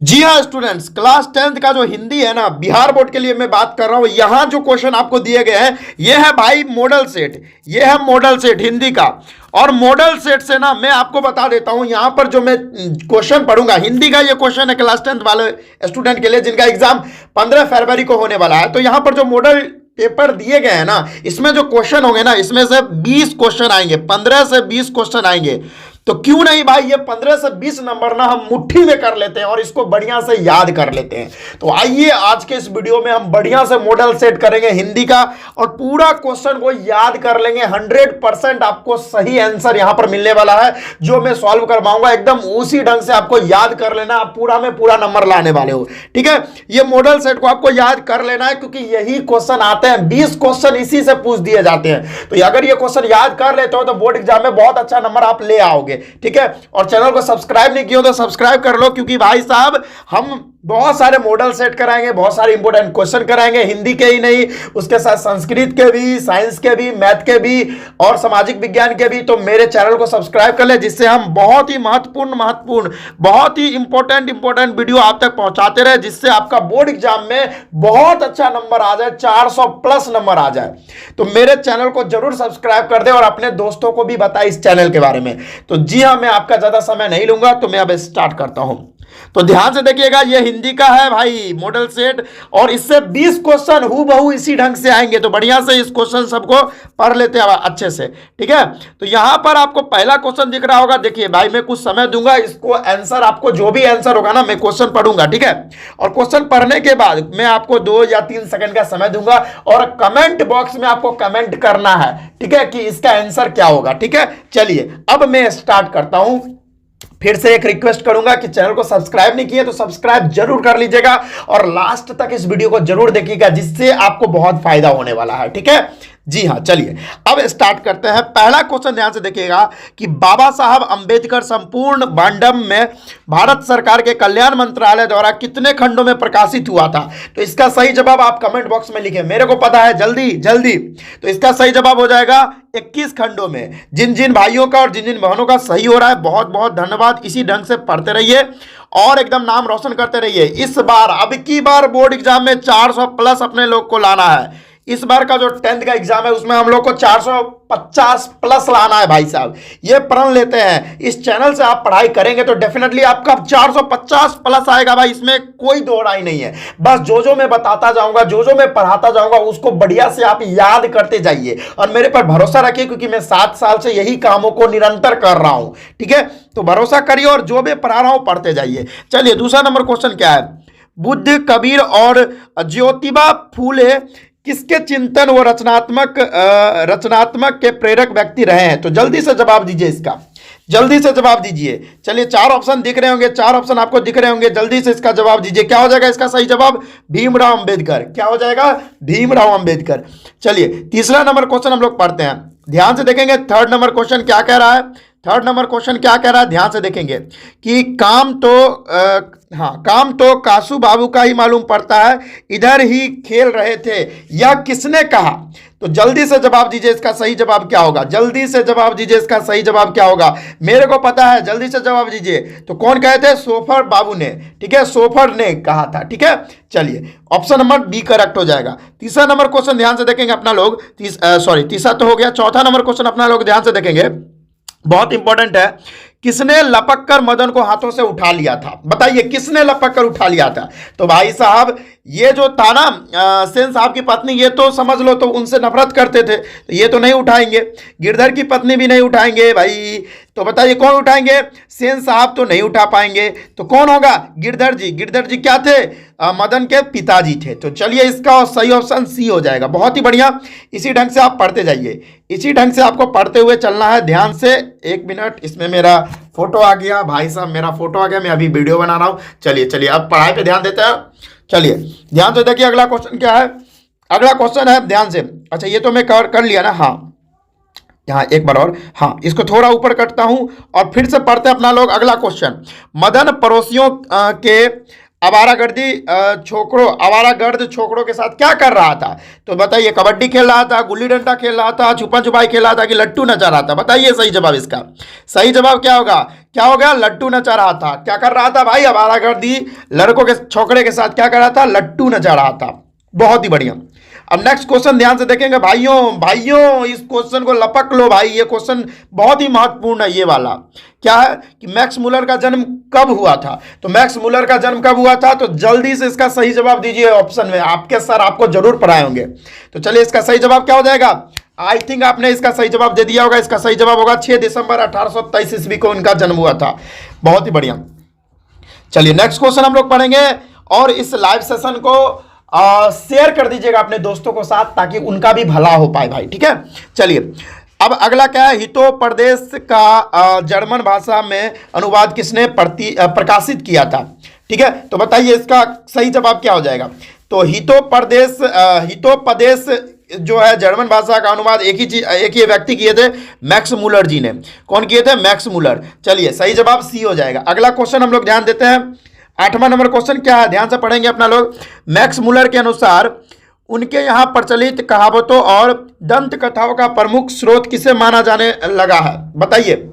जी हाँ students, class 10th का जो हिंदी है ना, बिहार बोर्ड के लिए मैं बात कर रहा हूँ। यहाँ जो क्वेश्चन आपको दिए गए हैं ये है भाई मॉडल सेट, ये है मॉडल सेट हिंदी का। और मॉडल सेट से ना मैं आपको बता देता हूँ, यहाँ पर जो मैं क्वेश्चन पढ़ूंगा हिंदी का, ये क्वेश्चन है क्लास 10th वाले स्टूडेंट के लिए जिनका एग्जाम 15 फरवरी को होने वाला है। तो यहाँ पर जो मॉडल पेपर दिए गए हैं ना, इसमें जो क्वेश्चन होंगे ना, इसमें से 20 क्वेश्चन आएंगे, 15 से 20 क्वेश्चन आएंगे। तो क्यों नहीं भाई, ये 15 से 20 नंबर ना हम मुट्ठी में कर लेते हैं और इसको बढ़िया से याद कर लेते हैं। तो आइए आज के इस वीडियो में हम बढ़िया से मॉडल सेट करेंगे हिंदी का और पूरा क्वेश्चन को याद कर लेंगे। 100% आपको सही आंसर यहां पर मिलने वाला है, जो मैं सॉल्व करवाऊंगा एकदम उसी ढंग से आपको याद कर लेना। आप पूरा में पूरा नंबर लाने वाले हो, ठीक है। ये मॉडल सेट को आपको याद कर लेना है क्योंकि यही क्वेश्चन आते हैं, 20 क्वेश्चन इसी से पूछ दिए जाते हैं। तो अगर ये क्वेश्चन याद कर लेते हो तो बोर्ड एग्जाम में बहुत अच्छा नंबर आप ले आओगे, ठीक है। और चैनल को सब्सक्राइब नहीं किया तो सब्सक्राइब कर लो, क्योंकि भाई साहब हम बहुत सारे मॉडल सेट कराएंगे, बहुत सारे इंपोर्टेंट क्वेश्चन कराएंगे, हिंदी के ही नहीं, उसके साथ संस्कृत के भी, साइंस के भी, मैथ के भी और सामाजिक विज्ञान के भी। तो मेरे चैनल को सब्सक्राइब कर ले, जिससे हम बहुत ही महत्वपूर्ण बहुत ही इंपॉर्टेंट वीडियो आप तक पहुंचाते रहे, जिससे आपका बोर्ड एग्जाम में बहुत अच्छा नंबर आ जाए, 400 प्लस नंबर आ जाए। तो मेरे चैनल को जरूर सब्सक्राइब कर दे और अपने दोस्तों को भी बताए इस चैनल के बारे में। तो जी हाँ, मैं आपका ज्यादा समय नहीं लूंगा, तो मैं अब स्टार्ट करता हूं। तो ध्यान से देखिएगा, ये हिंदी का है भाई मॉडल सेट और इससे 20 क्वेश्चन हूबहू इसी ढंग से आएंगे। तो बढ़िया से इस क्वेश्चन सबको पढ़ लेते हैं अच्छे से, ठीक है। तो यहां पर आपको पहला क्वेश्चन दिख रहा होगा। देखिए भाई, मैं कुछ समय दूंगा, इसको आंसर आपको जो भी आंसर होगा ना, मैं क्वेश्चन पढ़ूंगा, ठीक है। और क्वेश्चन पढ़ने के बाद मैं आपको 2 या 3 सेकंड का समय दूंगा और कमेंट बॉक्स में आपको कमेंट करना है, ठीक है, कि इसका आंसर क्या होगा, ठीक है। चलिए अब मैं स्टार्ट करता हूं। फिर से एक रिक्वेस्ट करूंगा कि चैनल को सब्सक्राइब नहीं किया तो सब्सक्राइब जरूर कर लीजिएगा और लास्ट तक इस वीडियो को जरूर देखिएगा, जिससे आपको बहुत फायदा होने वाला है, ठीक है। जी हाँ, चलिए अब स्टार्ट करते हैं। पहला क्वेश्चन ध्यान से देखिएगा कि बाबा साहब अंबेडकर संपूर्ण बांडम में भारत सरकार के कल्याण मंत्रालय द्वारा कितने खंडों में प्रकाशित हुआ था। तो इसका सही जवाब आप कमेंट बॉक्स में लिखें, मेरे को पता है, जल्दी जल्दी। तो इसका सही जवाब हो जाएगा 21 खंडों में। जिन जिन भाइयों का और जिन जिन बहनों का सही हो रहा है, बहुत बहुत धन्यवाद। इसी ढंग से पढ़ते रहिए और एकदम नाम रोशन करते रहिए। इस बार, अब की बार बोर्ड एग्जाम में 400 प्लस अपने लोग को लाना है। इस बार का जो 10th का एग्जाम है उसमें हम लोग को 450 प्लस लाना है भाई साहब, ये प्रण लेते हैं। इस चैनल से आप पढ़ाई करेंगे तो डेफिनेटली आपका 450 प्लस आएगा भाई, इसमें कोई दो राय नहीं है। बस जो मैं बताता जाऊंगा, जो मैं पढ़ाता जाऊंगा, उसको बढ़िया से आप याद करते जाइए और मेरे पर भरोसा रखिए, क्योंकि मैं 7 साल से यही कामों को निरंतर कर रहा हूं, ठीक है। तो भरोसा करिए और जो मैं पढ़ा रहा हूं पढ़ते जाइए। चलिए दूसरा नंबर क्वेश्चन क्या है। बुद्ध, कबीर और ज्योतिबा फूले किसके चिंतन व रचनात्मक के प्रेरक व्यक्ति रहे हैं। तो जल्दी से जवाब दीजिए, इसका जल्दी से जवाब दीजिए। चलिए 4 ऑप्शन दिख रहे होंगे, 4 ऑप्शन आपको दिख रहे होंगे, जल्दी से इसका जवाब दीजिए। क्या हो जाएगा इसका सही जवाब? भीमराव अंबेडकर। क्या हो जाएगा? भीमराव अंबेडकर। चलिए तीसरा नंबर क्वेश्चन हम लोग पढ़ते हैं, ध्यान से देखेंगे। थर्ड नंबर क्वेश्चन क्या कह रहा है, थर्ड नंबर क्वेश्चन क्या कह रहा है, ध्यान से देखेंगे कि काम तो कासू बाबू का ही मालूम पड़ता है, इधर ही खेल रहे थे, यह किसने कहा। तो जल्दी से जवाब दीजिए, इसका सही जवाब क्या होगा? जल्दी से जवाब दीजिए, इसका सही जवाब क्या होगा? मेरे को पता है, जल्दी से जवाब दीजिए। तो कौन कहे थे? सोफर बाबू ने, ठीक है, सोफर ने कहा था, ठीक है। चलिए ऑप्शन नंबर बी करेक्ट हो जाएगा। तीसरा नंबर क्वेश्चन ध्यान से देखेंगे अपना लोग, तीसरा तो हो गया, चौथा नंबर क्वेश्चन अपना लोग ध्यान से देखेंगे, बहुत इंपॉर्टेंट है। किसने लपक कर मदन को हाथों से उठा लिया था? बताइए किसने लपक कर उठा लिया था? तो भाई साहब ये जो था ना, सेन साहब की पत्नी, ये तो समझ लो तो उनसे नफरत करते थे, तो ये तो नहीं उठाएंगे। गिरधर की पत्नी भी नहीं उठाएंगे भाई। तो बताइए कौन उठाएंगे? सेन साहब तो नहीं उठा पाएंगे, तो कौन होगा? गिरधर जी। गिरधर जी क्या थे? मदन के पिताजी थे। तो चलिए इसका सही ऑप्शन सी हो जाएगा। बहुत ही बढ़िया, इसी ढंग से आप पढ़ते जाइए, इसी ढंग से आपको पढ़ते हुए चलना है। ध्यान से, एक मिनट, इसमें मेरा फोटो आ गया भाई साहब, मेरा फोटो आ गया, मैं अभी वीडियो बना रहा हूँ। चलिए अब पढ़ाई पे ध्यान देते हैं। चलिए ध्यान से देखिए, अगला क्वेश्चन क्या है। अगला क्वेश्चन है, ध्यान से, अच्छा ये तो मैं कर लिया ना, हाँ यहाँ एक बार और, हाँ इसको थोड़ा ऊपर करता हूं और फिर से पढ़ते हैं अपना लोग। अगला क्वेश्चन, मदन पड़ोसियों के आवारागर्दी छोकरों, आवारागर्द छोकरों के साथ क्या कर रहा था? तो बताइए, कबड्डी खेल रहा था, गुल्ली डंडा खेल रहा था, छुपन छुपाई खेल रहा था, कि लट्टू नचा रहा था? बताइए सही जवाब इसका। सही जवाब क्या होगा? क्या हो गया? लट्टू नचा रहा था। क्या कर रहा था भाई? आवारागर्दी लड़कों के छोकरे के साथ क्या कर रहा था? लट्टू नचा रहा था। बहुत ही बढ़िया। अब नेक्स्ट क्वेश्चन ध्यान से देखेंगे भाइयों। भाइयों इस क्वेश्चन को लपक लो भाई, ये क्वेश्चन बहुत ही महत्वपूर्ण है ये वाला। क्या है कि मैक्स मुलर का जन्म कब हुआ था? तो मैक्स मुलर का जन्म कब हुआ था? तो जल्दी से इसका सही जवाब दीजिए ऑप्शन में, आपके सर आपको जरूर पढ़ाए होंगे। तो चलिए इसका सही जवाब क्या हो जाएगा? आई थिंक आपने इसका सही जवाब दे दिया होगा। इसका सही जवाब होगा 6 दिसंबर 1823 ईस्वी को इनका जन्म हुआ था। बहुत ही बढ़िया। चलिए नेक्स्ट क्वेश्चन हम लोग पढ़ेंगे, और इस लाइव सेशन को शेयर कर दीजिएगा अपने दोस्तों को साथ, ताकि उनका भी भला हो पाए भाई, ठीक है। चलिए अब अगला क्या है? हितोपदेश का जर्मन भाषा में अनुवाद किसने प्रकाशित किया था? ठीक है, तो बताइए इसका सही जवाब क्या हो जाएगा? तो हितोपदेश जो है जर्मन भाषा का अनुवाद एक ही व्यक्ति किए थे, मैक्स मुलर जी ने। कौन किए थे? Max Muller. चलिए सही जवाब सी हो जाएगा। अगला क्वेश्चन हम लोग ध्यान देते हैं। 8वां नंबर क्वेश्चन क्या है? ध्यान से पढ़ेंगे अपना लोग। मैक्स मुलर के अनुसार उनके यहाँ प्रचलित कहावतों और दंत कथाओं का प्रमुख स्रोत किसे माना जाने लगा है? बताइए।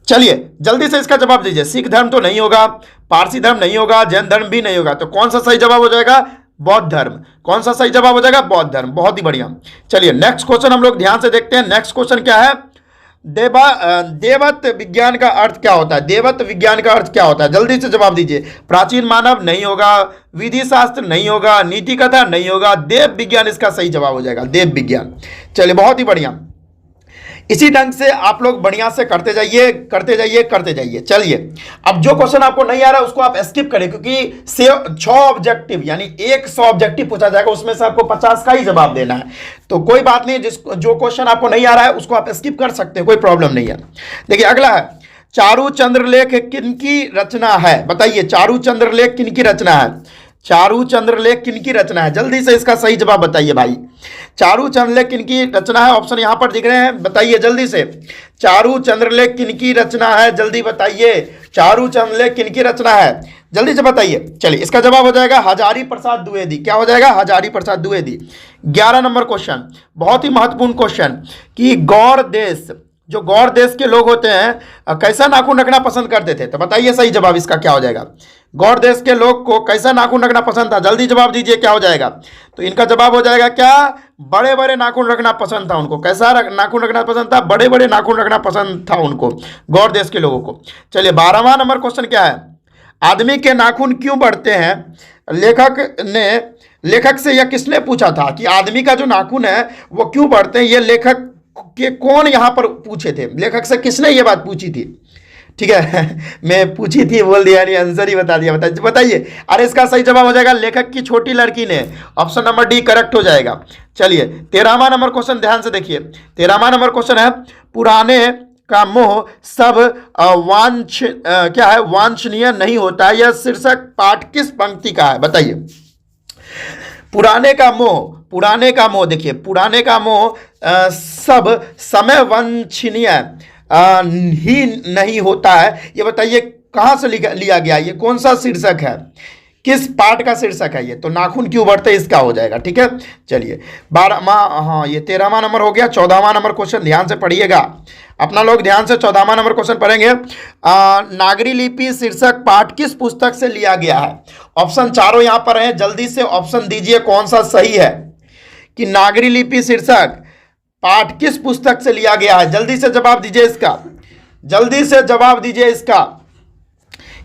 चलिए जल्दी से इसका जवाब दीजिए। सिख धर्म तो नहीं होगा, पारसी धर्म नहीं होगा, जैन धर्म भी नहीं होगा, तो कौन सा सही जवाब हो जाएगा? बौद्ध धर्म। कौन सा सही जवाब हो जाएगा? बौद्ध धर्म। बहुत ही बढ़िया। चलिए नेक्स्ट क्वेश्चन हम लोग ध्यान से देखते हैं। नेक्स्ट क्वेश्चन क्या है? देवत्व विज्ञान का अर्थ क्या होता है? देवत्व विज्ञान का अर्थ क्या होता है? जल्दी से जवाब दीजिए। प्राचीन मानव नहीं होगा, विधि शास्त्र नहीं होगा, नीति कथा नहीं होगा, देव विज्ञान इसका सही जवाब हो जाएगा। देव विज्ञान। चलिए बहुत ही बढ़िया। इसी ढंग से आप लोग बढ़िया से करते जाइए, करते जाइए, करते जाइए। चलिए अब जो क्वेश्चन आपको नहीं आ रहा है उसको आप स्किप करें, क्योंकि 6 ऑब्जेक्टिव यानी 100 ऑब्जेक्टिव पूछा जाएगा, उसमें से आपको 50 का ही जवाब देना है। तो कोई बात नहीं, जो क्वेश्चन आपको नहीं आ रहा है उसको आप स्किप कर सकते हैं, कोई प्रॉब्लम नहीं है। देखिए अगला है, चारु चंद्रलेख किनकी रचना है? बताइए चारु चंद्रलेख किनकी रचना है? चारु चंद्रलेख किनकी रचना है? जल्दी से इसका सही जवाब बताइए भाई। चारु चंद्रलेख किनकी रचना है? ऑप्शन यहां पर दिख रहे हैं, बताइए जल्दी से। चारु चंद्रलेख किनकी रचना है? जल्दी बताइए। चारु चंद्रलेख किनकी रचना है? जल्दी से बताइए। चलिए इसका जवाब हो जाएगा हजारी प्रसाद द्विवेदी। क्या हो जाएगा? हजारी प्रसाद द्विवेदी। 11 नंबर क्वेश्चन, बहुत ही महत्वपूर्ण क्वेश्चन, कि गौड़ देश, जो गौड़ देश के लोग होते हैं कैसा नाखून रखना पसंद करते थे? तो बताइए सही जवाब इसका क्या हो जाएगा? गौड़ देश के लोग को कैसा नाखून रखना पसंद था? जल्दी जवाब दीजिए क्या हो जाएगा? तो इनका जवाब हो जाएगा क्या? बड़े बड़े नाखून रखना पसंद था उनको। कैसा नाखून रखना पसंद था? बड़े बड़े नाखून रखना पसंद था उनको, गौड़ देश के लोगों को। चलिए 12वां नंबर क्वेश्चन क्या है? आदमी के नाखून क्यों बढ़ते हैं? लेखक से यह किसने पूछा था कि आदमी का जो नाखून है वो क्यों बढ़ते हैं? ये लेखक के कौन यहां पर पूछे थे? लेखक से किसने ये बात पूछी थी? ठीक है मैं पूछी थी बोल दिया, नहीं आंसर ही बता दिया। बताइए। अरे इसका सही जवाब हो जाएगा लेखक की छोटी लड़की ने। ऑप्शन नंबर डी करेक्ट हो जाएगा। चलिए 13वां नंबर क्वेश्चन ध्यान से देखिए। 13वां नंबर क्वेश्चन है, पुराने का मोह सब क्या है? वांछनीय नहीं होता है। यह शीर्षक पाठ किस पंक्ति का है? बताइए। पुराने का मोह, देखिए पुराने का मोह सब समय वांछनीय ही नहीं होता है। ये बताइए कहाँ से लिया गया? ये कौन सा शीर्षक है? किस पाठ का शीर्षक है ये? तो नाखून क्यों बढ़ते इसका हो जाएगा। ठीक है चलिए 12वां, हाँ ये 13वां नंबर हो गया। 14वां नंबर क्वेश्चन ध्यान से पढ़िएगा अपना लोग, ध्यान से 14वां नंबर क्वेश्चन पढ़ेंगे। नागरी लिपि शीर्षक पाठ किस पुस्तक से लिया गया है? ऑप्शन चारों यहां पर हैं, जल्दी से ऑप्शन दीजिए कौन सा सही है कि नागरी लिपि शीर्षक पाठ किस पुस्तक से लिया गया है? जल्दी से जवाब दीजिए इसका, जल्दी से जवाब दीजिए इसका।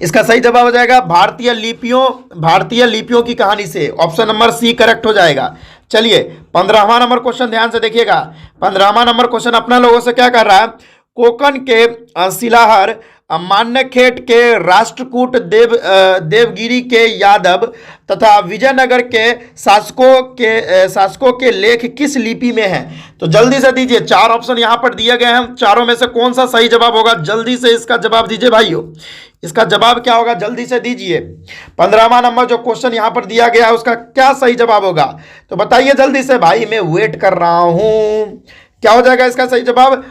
इसका सही जवाब हो जाएगा भारतीय लिपियों की कहानी से। ऑप्शन नंबर सी करेक्ट हो जाएगा। चलिए 15वां नंबर क्वेश्चन ध्यान से देखिएगा। 15वां नंबर क्वेश्चन अपना लोगों से क्या कर रहा है? कोकण के शिलाहर, मान्यखेट के राष्ट्रकूट, देवगिरी के यादव तथा विजयनगर के शासकों के लेख किस लिपि में हैं? तो जल्दी से दीजिए, 4 ऑप्शन यहां पर दिए गए हैं, चारों में से कौन सा सही जवाब होगा? जल्दी से इसका जवाब दीजिए भाइयों। इसका जवाब क्या होगा? जल्दी से दीजिए। 15वां नंबर जो क्वेश्चन यहां पर दिया गया है उसका क्या सही जवाब होगा? तो बताइए जल्दी से भाई, मैं वेट कर रहा हूं। क्या हो जाएगा इसका सही जवाब?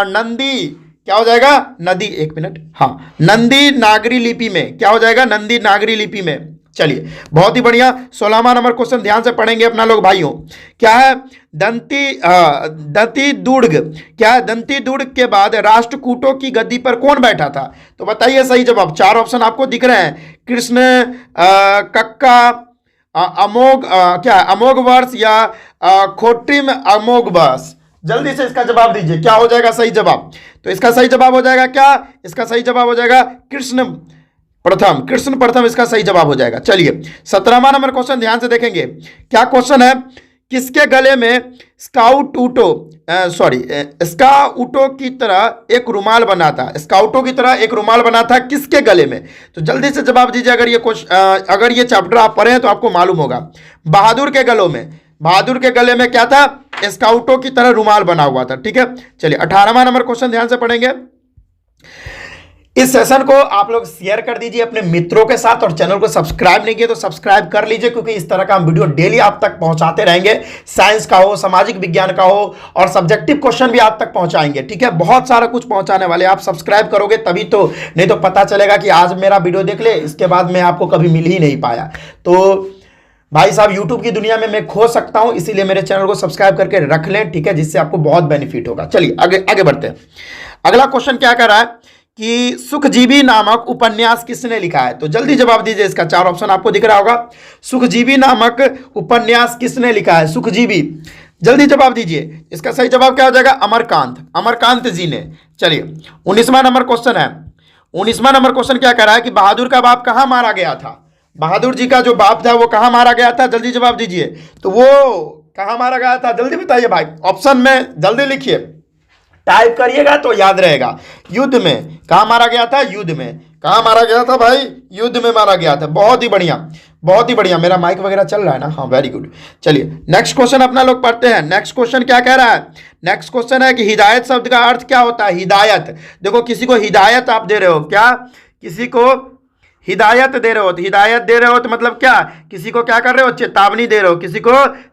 नंदी क्या हो जाएगा? नदी, एक मिनट, हाँ, नंदी नागरी लिपि में। क्या हो जाएगा? नंदी नागरी लिपि में। चलिए बहुत ही बढ़िया। 16वां नंबर क्वेश्चन ध्यान से पढ़ेंगे अपना लोग भाइयों। क्या है? दंती दुर्ग। क्या है? दंती दुर्ग के बाद राष्ट्रकूटों की गद्दी पर कौन बैठा था? तो बताइए सही जवाब। 4 ऑप्शन आपको दिख रहे हैं, कृष्ण, कक्का, अमोघ, क्या अमोघ वर्ष या खोटिम अमोघ वर्ष। जल्दी से इसका जवाब दीजिए, क्या हो जाएगा सही जवाब? तो इसका सही जवाब हो जाएगा क्या? इसका सही जवाब हो जाएगा कृष्ण प्रथम। कृष्ण प्रथम इसका सही जवाब हो जाएगा। चलिए 17वां नंबर क्वेश्चन ध्यान से देखेंगे। क्या क्वेश्चन है? किसके गले में स्काउटो की तरह एक रुमाल बना था? स्काउटो की तरह एक रुमाल बना था किसके गले में? तो जल्दी से जवाब दीजिए। अगर ये चैप्टर आप पढ़े हैं तो आपको मालूम होगा। बहादुर के गलों में, बहादुर के गले में क्या था? स्काउटो की तरह रुमाल बना हुआ था। ठीक है, चलिए 18वां नंबर क्वेश्चन ध्यान से पढ़ेंगे। इस सेशन को आप लोग शेयर कर दीजिए अपने मित्रों के साथ, और चैनल को सब्सक्राइब नहीं किया तो सब्सक्राइब कर लीजिए, क्योंकि इस तरह का हम वीडियो डेली आप तक पहुंचाते रहेंगे। साइंस का हो, सामाजिक विज्ञान का हो, और सब्जेक्टिव क्वेश्चन भी आप तक पहुंचाएंगे। ठीक है, बहुत सारा कुछ पहुंचाने वाले। आप सब्सक्राइब करोगे तभी तो, नहीं तो पता चलेगा कि आज मेरा वीडियो देख ले, इसके बाद में आपको कभी मिल ही नहीं पाया। तो भाई साहब, यूट्यूब की दुनिया में मैं खो सकता हूं, इसीलिए मेरे चैनल को सब्सक्राइब करके रख लें। ठीक है, जिससे आपको बहुत बेनिफिट होगा। चलिए आगे बढ़ते हैं। अगला क्वेश्चन क्या कर रहा है कि सुखजीवी नामक उपन्यास किसने लिखा है? तो जल्दी जवाब दीजिए इसका। 4 ऑप्शन आपको दिख रहा होगा। सुखजीवी नामक उपन्यास किसने लिखा है? सुखजीवी, जल्दी जवाब दीजिए। इसका सही जवाब क्या हो जाएगा? अमरकांत, अमरकांत जी ने। चलिए 19वां नंबर क्वेश्चन है। 19वां नंबर क्वेश्चन क्या कह रहा है कि बहादुर का बाप कहां मारा गया था? बहादुर जी का जो बाप था वो कहां मारा गया था? जल्दी जवाब दीजिए। तो वो कहां मारा गया था? जल्दी बताइए भाई, ऑप्शन में जल्दी लिखिए, टाइप करिएगा तो याद रहेगा। युद्ध में। कहां मारा गया था? युद्ध में। कहां मारा गया था भाई? युद्ध में मारा गया था। बहुत ही बढ़िया, बहुत ही बढ़िया। मेरा माइक वगैरह चल रहा है ना? हाँ, वेरी गुड। चलिए नेक्स्ट क्वेश्चन अपना लोग पढ़ते हैं। नेक्स्ट क्वेश्चन क्या कह रहा है? नेक्स्ट क्वेश्चन है कि हिदायत शब्द का अर्थ क्या होता है? हिदायत, देखो किसी को हिदायत आप दे रहे हो, क्या किसी को हिदायत दे रहे हो? तो हिदायत दे रहे हो तो मतलब क्या? किसी को क्या कर रहे हो? चेतावनी दे रहे हो, किसी को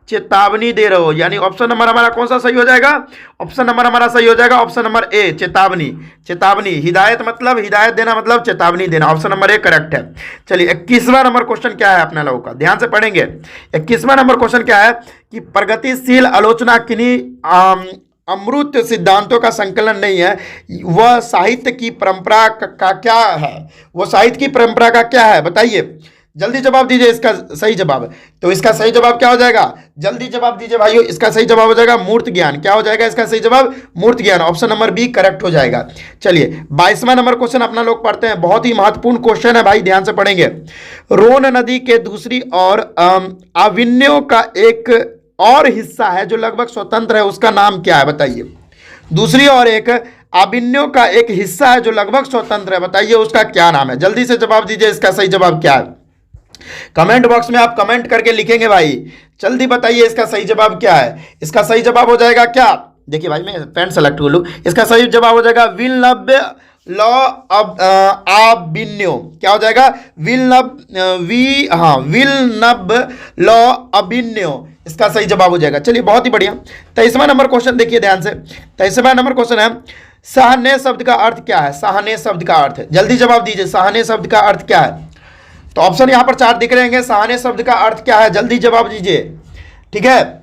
चेतावनी दे रहे हो। यानी ऑप्शन नंबर हमारा कौन सा सही हो जाएगा? ऑप्शन नंबर हमारा सही हो जाएगा ऑप्शन नंबर ए, चेतावनी। चेतावनी, हिदायत मतलब, हिदायत देना मतलब चेतावनी देना। ऑप्शन नंबर ए करेक्ट है। चलिए 21वां नंबर क्वेश्चन क्या है अपना लोगों का? ध्यान से पढ़ेंगे। 21वां नंबर क्वेश्चन क्या है कि प्रगतिशील आलोचना किन्हीं अमृत सिद्धांतों का संकलन नहीं है, वह साहित्य की परंपरा का क्या है? वो साहित्य की परंपरा का क्या है? बताइए, जल्दी जवाब दीजिए इसका सही जवाब। तो इसका सही जवाब क्या हो जाएगा? जल्दी जवाब दीजिए भाइयों। इसका सही जवाब हो जाएगा मूर्त ज्ञान। क्या हो जाएगा इसका सही जवाब? मूर्त ज्ञान। ऑप्शन नंबर बी करेक्ट हो जाएगा। चलिए 22वां नंबर क्वेश्चन अपना लोग पढ़ते हैं। बहुत ही महत्वपूर्ण क्वेश्चन है भाई, ध्यान से पढ़ेंगे। रोन नदी के दूसरी ओर अविन्यों का एक और हिस्सा है जो लगभग स्वतंत्र है, उसका नाम क्या है? बताइए। दूसरी ओर एक अविन्यों का एक हिस्सा है जो लगभग स्वतंत्र है, बताइए उसका क्या नाम है? जल्दी से जवाब दीजिए, इसका सही जवाब क्या है? कमेंट बॉक्स में आप कमेंट करके लिखेंगे भाई, जल्दी बताइए इसका सही जवाब क्या है? इसका सही जवाब हो जाएगा क्या? देखिए भाई, मैं पेन सेलेक्ट कर लूं। इसका सही जवाब हो जाएगा विलनब लॉ ऑफ अबिन्यो। क्या हो जाएगा? विलनब लॉ अबिन्यो, इसका सही जवाब हो जाएगा। चलिए बहुत ही बढ़िया। 23वां नंबर क्वेश्चन देखिए ध्यान से। 23वां नंबर क्वेश्चन है सहने शब्द का अर्थ क्या है? सहने शब्द का अर्थ, जल्दी जवाब दीजिए, सहने शब्द का अर्थ क्या है? तो ऑप्शन यहां पर 4 दिख रहे हैं। सहने शब्द का अर्थ क्या है? जल्दी जवाब दीजिए। ठीक है,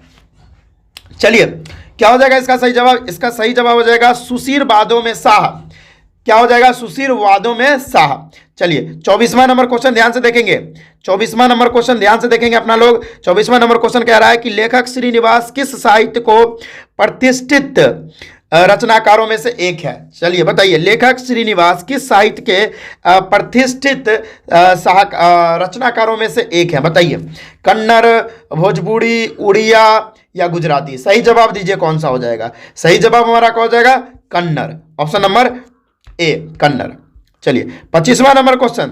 चलिए क्या हो जाएगा इसका सही जवाब? इसका सही जवाब हो जाएगा सुशीर वादों में शाह। क्या हो जाएगा? सुशीर वादों में शाह। चलिए 24वां नंबर क्वेश्चन ध्यान से देखेंगे। 24वां नंबर क्वेश्चन ध्यान से देखेंगे अपना लोग। 24वां नंबर क्वेश्चन कह रहा है कि लेखक श्रीनिवास किस साहित्य को प्रतिष्ठित रचनाकारों में से एक है? चलिए बताइए, लेखक श्रीनिवास किस साहित्य के प्रतिष्ठित रचनाकारों में से एक है? बताइए, कन्नड़, भोजपुरी, उड़िया या गुजराती? सही जवाब दीजिए, कौन सा हो जाएगा? सही जवाब हमारा क्या हो जाएगा? Kannada. Option number A, Kannada. चलिए 25वां नंबर क्वेश्चन।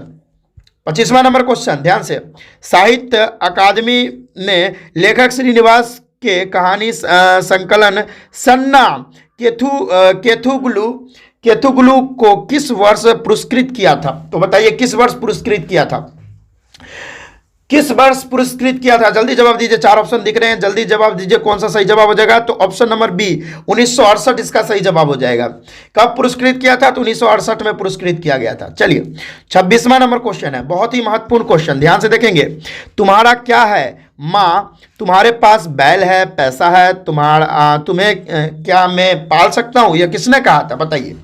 25वां नंबर क्वेश्चन ध्यान से। साहित्य अकादमी ने लेखक श्रीनिवास के कहानी संकलन सन्ना केथुगुलु को किस वर्ष पुरस्कृत किया था? तो बताइए किस वर्ष पुरस्कृत किया था? किस वर्ष पुरस्कृत किया था? जल्दी जवाब दीजिए, 4 ऑप्शन दिख रहे हैं, जल्दी जवाब दीजिए कौन सा सही जवाब हो जाएगा। तो ऑप्शन नंबर बी 1968 इसका सही जवाब हो जाएगा। कब पुरस्कृत किया था? तो 1968 में पुरस्कृत किया गया था। चलिए 26वां नंबर क्वेश्चन है, बहुत ही महत्वपूर्ण क्वेश्चन, ध्यान से देखेंगे। तुम्हारा क्या है माँ, तुम्हारे पास बैल है, पैसा है, तुम्हें क्या मैं पाल सकता हूं? यह किसने कहा था? बताइए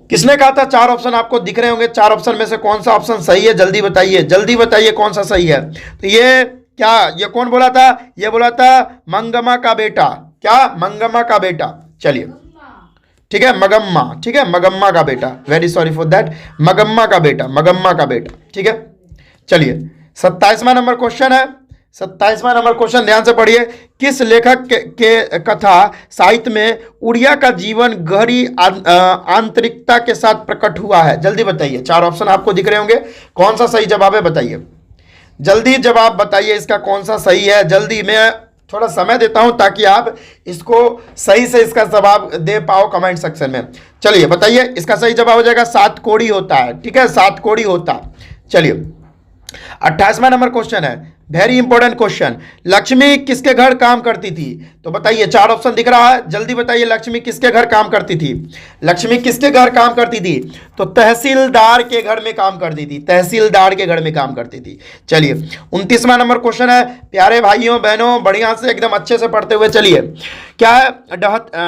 किसने कहा था? 4 ऑप्शन आपको दिख रहे होंगे, 4 ऑप्शन में से कौन सा ऑप्शन सही है? जल्दी बताइए, जल्दी बताइए कौन सा सही है। तो ये कौन बोला था? ये बोला था मंगमा का बेटा। क्या? मंगमा का बेटा। चलिए ठीक है, मगम्मा, ठीक है, मगम्मा का बेटा, वेरी सॉरी फॉर दैट, मगम्मा का बेटा, मगम्मा का बेटा, ठीक है। चलिए 27वां नंबर क्वेश्चन है, 27वां नंबर क्वेश्चन ध्यान से पढ़िए। किस लेखक के कथा साहित्य में उड़िया का जीवन गहरी आंतरिकता के साथ प्रकट हुआ है? जल्दी बताइए, 4 ऑप्शन आपको दिख रहे होंगे, कौन सा सही जवाब है? बताइए, जल्दी जवाब बताइए इसका कौन सा सही है। जल्दी, मैं थोड़ा समय देता हूं ताकि आप इसको सही से इसका जवाब दे पाओ कमेंट सेक्शन में। चलिए बताइए, इसका सही जवाब हो जाएगा 7 कोड़ी होता है, ठीक है, 7 कोड़ी होता। चलिए 28वां नंबर क्वेश्चन है, वेरी इंपॉर्टेंट क्वेश्चन। लक्ष्मी किसके घर काम करती थी? तो बताइए, 4 ऑप्शन दिख रहा है, जल्दी बताइए लक्ष्मी किसके घर काम करती थी? लक्ष्मी किसके घर काम करती थी? तो तहसीलदार के घर में काम करती थी, तहसीलदार के घर में काम करती थी। चलिए 29वां नंबर क्वेश्चन है, प्यारे भाइयों बहनों बढ़िया से एकदम अच्छे से पढ़ते हुए चलिए। क्या है?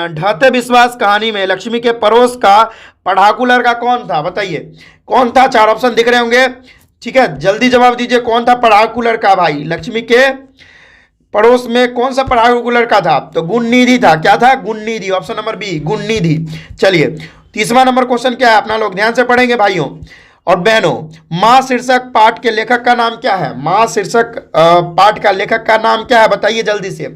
ढहते विश्वास कहानी में लक्ष्मी के पड़ोस का पढ़ाकू लड़का कौन था? बताइए कौन था? 4 ऑप्शन दिख रहे होंगे, ठीक है, जल्दी जवाब दीजिए कौन था पढ़ाकू लड़का भाई? लक्ष्मी के पड़ोस में कौन सा पढ़ाकू लड़का था? तो गुणनिधि था। क्या था? गुणनिधि, ऑप्शन नंबर बी, गुणनिधि। चलिए 30वां नंबर क्वेश्चन क्या है? अपना लोग ध्यान से पढ़ेंगे भाइयों और बहनों। माँ शीर्षक पाठ के लेखक का नाम क्या है? माँ शीर्षक पाठ का लेखक का नाम क्या है? बताइए जल्दी से,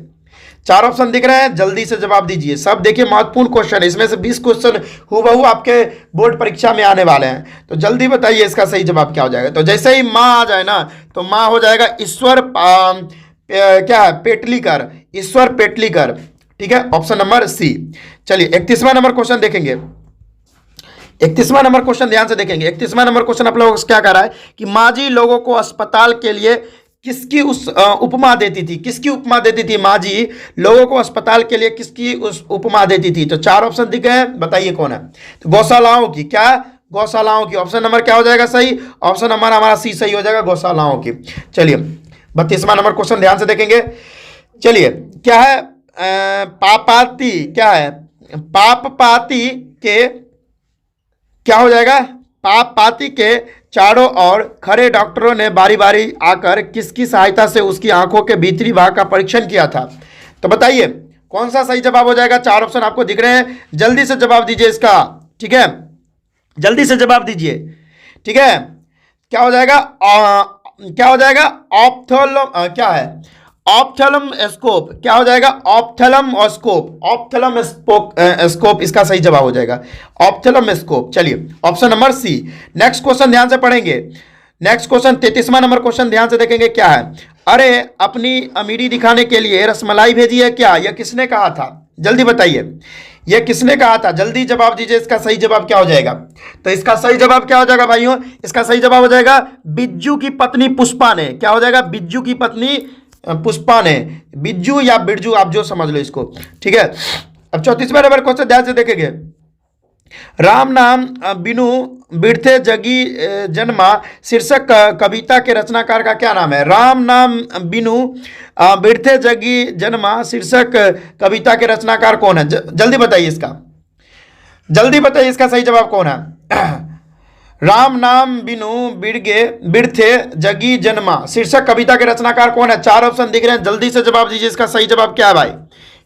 4 ऑप्शन दिख रहे हैं, जल्दी से जवाब दीजिए। सब देखिए महत्वपूर्ण क्वेश्चन है, इसमें से 20 क्वेश्चन हूबहू आपके बोर्ड परीक्षा में आने वाले हैं, तो जल्दी बताइए इसका सही जवाब क्या हो जाएगा। तो जैसे ही माँ आ जाए ना, तो माँ हो जाएगा ईश्वर क्या है? पेटलीकर, ईश्वर पेटलीकर, ठीक है, ऑप्शन नंबर सी। चलिए 31वां नंबर क्वेश्चन देखेंगे, 31वां नंबर क्वेश्चन ध्यान से देखेंगे। 31वां नंबर क्वेश्चन आप लोगों को क्या कह रहा है कि माँ जी लोगों को अस्पताल के लिए किसकी उस उपमा देती थी? किसकी उपमा देती थी माँ जी लोगों को अस्पताल के लिए? किसकी उस उपमा देती थी? तो 4 ऑप्शन दिखे हैं, बताइए कौन है? तो गौशालाओं की। क्या? गौशालाओं की। ऑप्शन नंबर क्या हो जाएगा सही? ऑप्शन नंबर हमारा सी सही हो जाएगा, गौशालाओं की। चलिए 32वां नंबर क्वेश्चन ध्यान से देखेंगे। चलिए क्या है? पापाती, क्या है? पापपाती के क्या हो जाएगा? पापपाती के चारों ओर खड़े डॉक्टरों ने बारी बारी आकर किसकी सहायता से उसकी आंखों के भीतरी भाग का परीक्षण किया था? तो बताइए कौन सा सही जवाब हो जाएगा? 4 ऑप्शन आपको दिख रहे हैं, जल्दी से जवाब दीजिए इसका, ठीक है, जल्दी से जवाब दीजिए, ठीक है। क्या हो जाएगा? क्या हो जाएगा? क्या है? ऑप्थेलमस्कोप। क्या हो जाएगा? ऑप्थेलमस्कोप, ऑप्थेलमस्कोप इसका सही जवाब हो जाएगा, ऑप्थेलमस्कोप। चलिए option number C. Next question ध्यान से पढ़ेंगे। नेक्स्ट क्वेश्चन 33वां नंबर क्वेश्चन ध्यान से देखेंगे। क्या है? अरे अपनी अमीरी दिखाने के लिए रसमलाई भेजी है क्या? यह किसने कहा था? जल्दी बताइए, यह किसने कहा था? जल्दी जवाब दीजिए, इसका सही जवाब क्या हो जाएगा? तो इसका सही जवाब क्या हो जाएगा भाइयों? इसका सही जवाब हो जाएगा बिज्जू की पत्नी पुष्पा ने। क्या हो जाएगा? बिज्जू की पत्नी पुष्पा ने, बिज्जू या बिरजू आप जो समझ लो इसको, ठीक है। अब 34वां नंबर क्वेश्चन ध्यान से देखेंगे। राम नाम बिनु बिरथे जगी जन्मा शीर्षक कविता के रचनाकार का क्या नाम है? राम नाम बिनु बिरथे जगी जन्मा शीर्षक कविता के रचनाकार कौन है? जल्दी बताइए इसका, जल्दी बताइए इसका सही जवाब कौन है? राम नाम बिनु बिरथे जगी जन्मा शीर्षक कविता के रचनाकार कौन है? 4 ऑप्शन दिख रहे हैं, जल्दी से जवाब दीजिए, इसका सही जवाब क्या है भाई?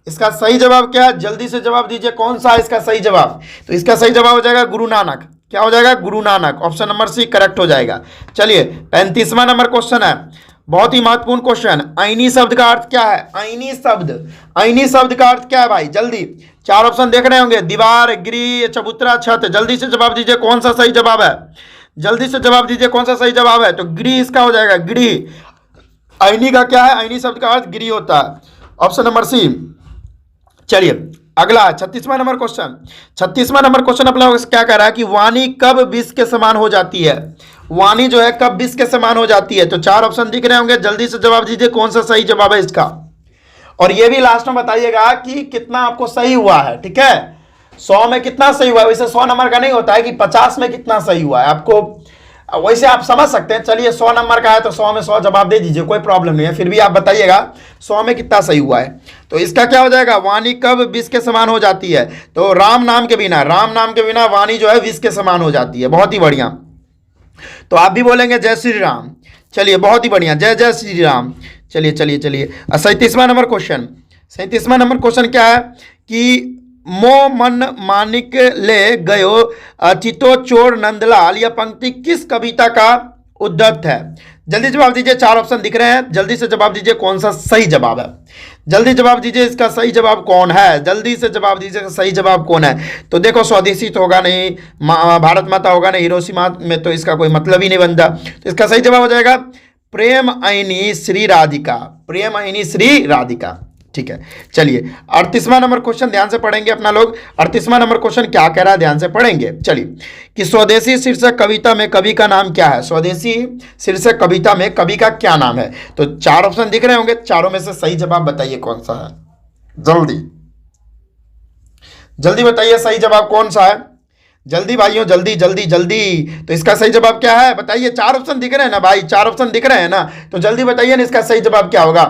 इसका सही जवाब क्या है? जल्दी से जवाब दीजिए, कौन सा है इसका सही जवाब? तो इसका सही जवाब हो जाएगा गुरु नानक। क्या हो जाएगा? Guru Nanak, option number C correct हो जाएगा। चलिए 35वां नंबर क्वेश्चन है, बहुत ही महत्वपूर्ण क्वेश्चन। आईनी शब्द का अर्थ क्या है? आईनी शब्द, आईनी शब्द का अर्थ क्या है भाई? जल्दी 4 ऑप्शन देख रहे होंगे, दीवार, गृह, चबूतरा, छत। जल्दी से जवाब दीजिए कौन सा सही जवाब है? जल्दी से जवाब दीजिए कौन सा सही जवाब है? तो गृह इसका हो जाएगा, गृह। आईनी का क्या है? आईनी शब्द का अर्थ गृह होता है, ऑप्शन नंबर सी। चलिए अगला 36वां नंबर क्वेश्चन। 36वां नंबर क्वेश्चन आप लोगों से क्या कह रहा है कि वाणी कब विष के समान हो जाती है? वाणी जो है कब विष के समान हो जाती है? तो 4 ऑप्शन दिख रहे होंगे, जल्दी से जवाब दीजिए कौन सा सही जवाब है इसका। और ये भी लास्ट में बताइएगा कि कितना आपको सही हुआ है, ठीक है। 100 में कितना सही हुआ है, वैसे 100 नंबर का नहीं होता है कि 50 में कितना सही हुआ है आपको, वैसे आप समझ सकते हैं। चलिए 100 नंबर का है तो 100 में 100 जवाब दे दीजिए, कोई प्रॉब्लम नहीं है, फिर भी आप बताइएगा 100 में कितना सही हुआ है। तो इसका क्या हो जाएगा, वाणी कब विष के समान हो जाती है? तो राम नाम के बिना वाणी जो है विष के समान हो जाती है। बहुत ही बढ़िया, तो आप भी बोलेंगे जय श्री राम। चलिए बहुत ही बढ़िया, जय जय श्री राम। चलिए चलिए चलिए 37वां नंबर क्वेश्चन। 37वां नंबर क्वेश्चन क्या है कि मो मन मानिक ले गयो चितो चोर नंदलाल, यह पंक्ति किस कविता का उद्धत है? जल्दी जवाब दीजिए, 4 ऑप्शन दिख रहे हैं, जल्दी से जवाब दीजिए कौन सा सही जवाब है। जल्दी जवाब दीजिए इसका सही जवाब कौन है, जल्दी से जवाब दीजिए सही जवाब कौन है। तो देखो स्वदेशी तो होगा नहीं, भारत माता होगा नहीं, हिरोशिमा में तो इसका कोई मतलब ही नहीं बनता। तो इसका सही जवाब हो जाएगा प्रेम अयनी श्री राधिका, प्रेम अयनी श्री राधिका, ठीक है। चलिए 38वां नंबर क्वेश्चन ध्यान से पढ़ेंगे अपना लोग। 38वां नंबर क्वेश्चन क्या कह रहा है, ध्यान से पढ़ेंगे। चलिए कि स्वदेशी शीर्षक कविता में कवि का नाम क्या है? स्वदेशी शीर्षक कविता में कवि का क्या नाम है? तो 4 ऑप्शन दिख रहे होंगे, चारों में से सही जवाब बताइए कौन सा है। जल्दी जल्दी बताइए सही जवाब कौन सा है, जल्दी भाइयों, जल्दी जल्दी जल्दी। तो इसका सही जवाब क्या है बताइए, 4 ऑप्शन दिख रहे हैं ना भाई, 4 ऑप्शन दिख रहे हैं ना, तो जल्दी बताइए ना इसका सही जवाब क्या होगा।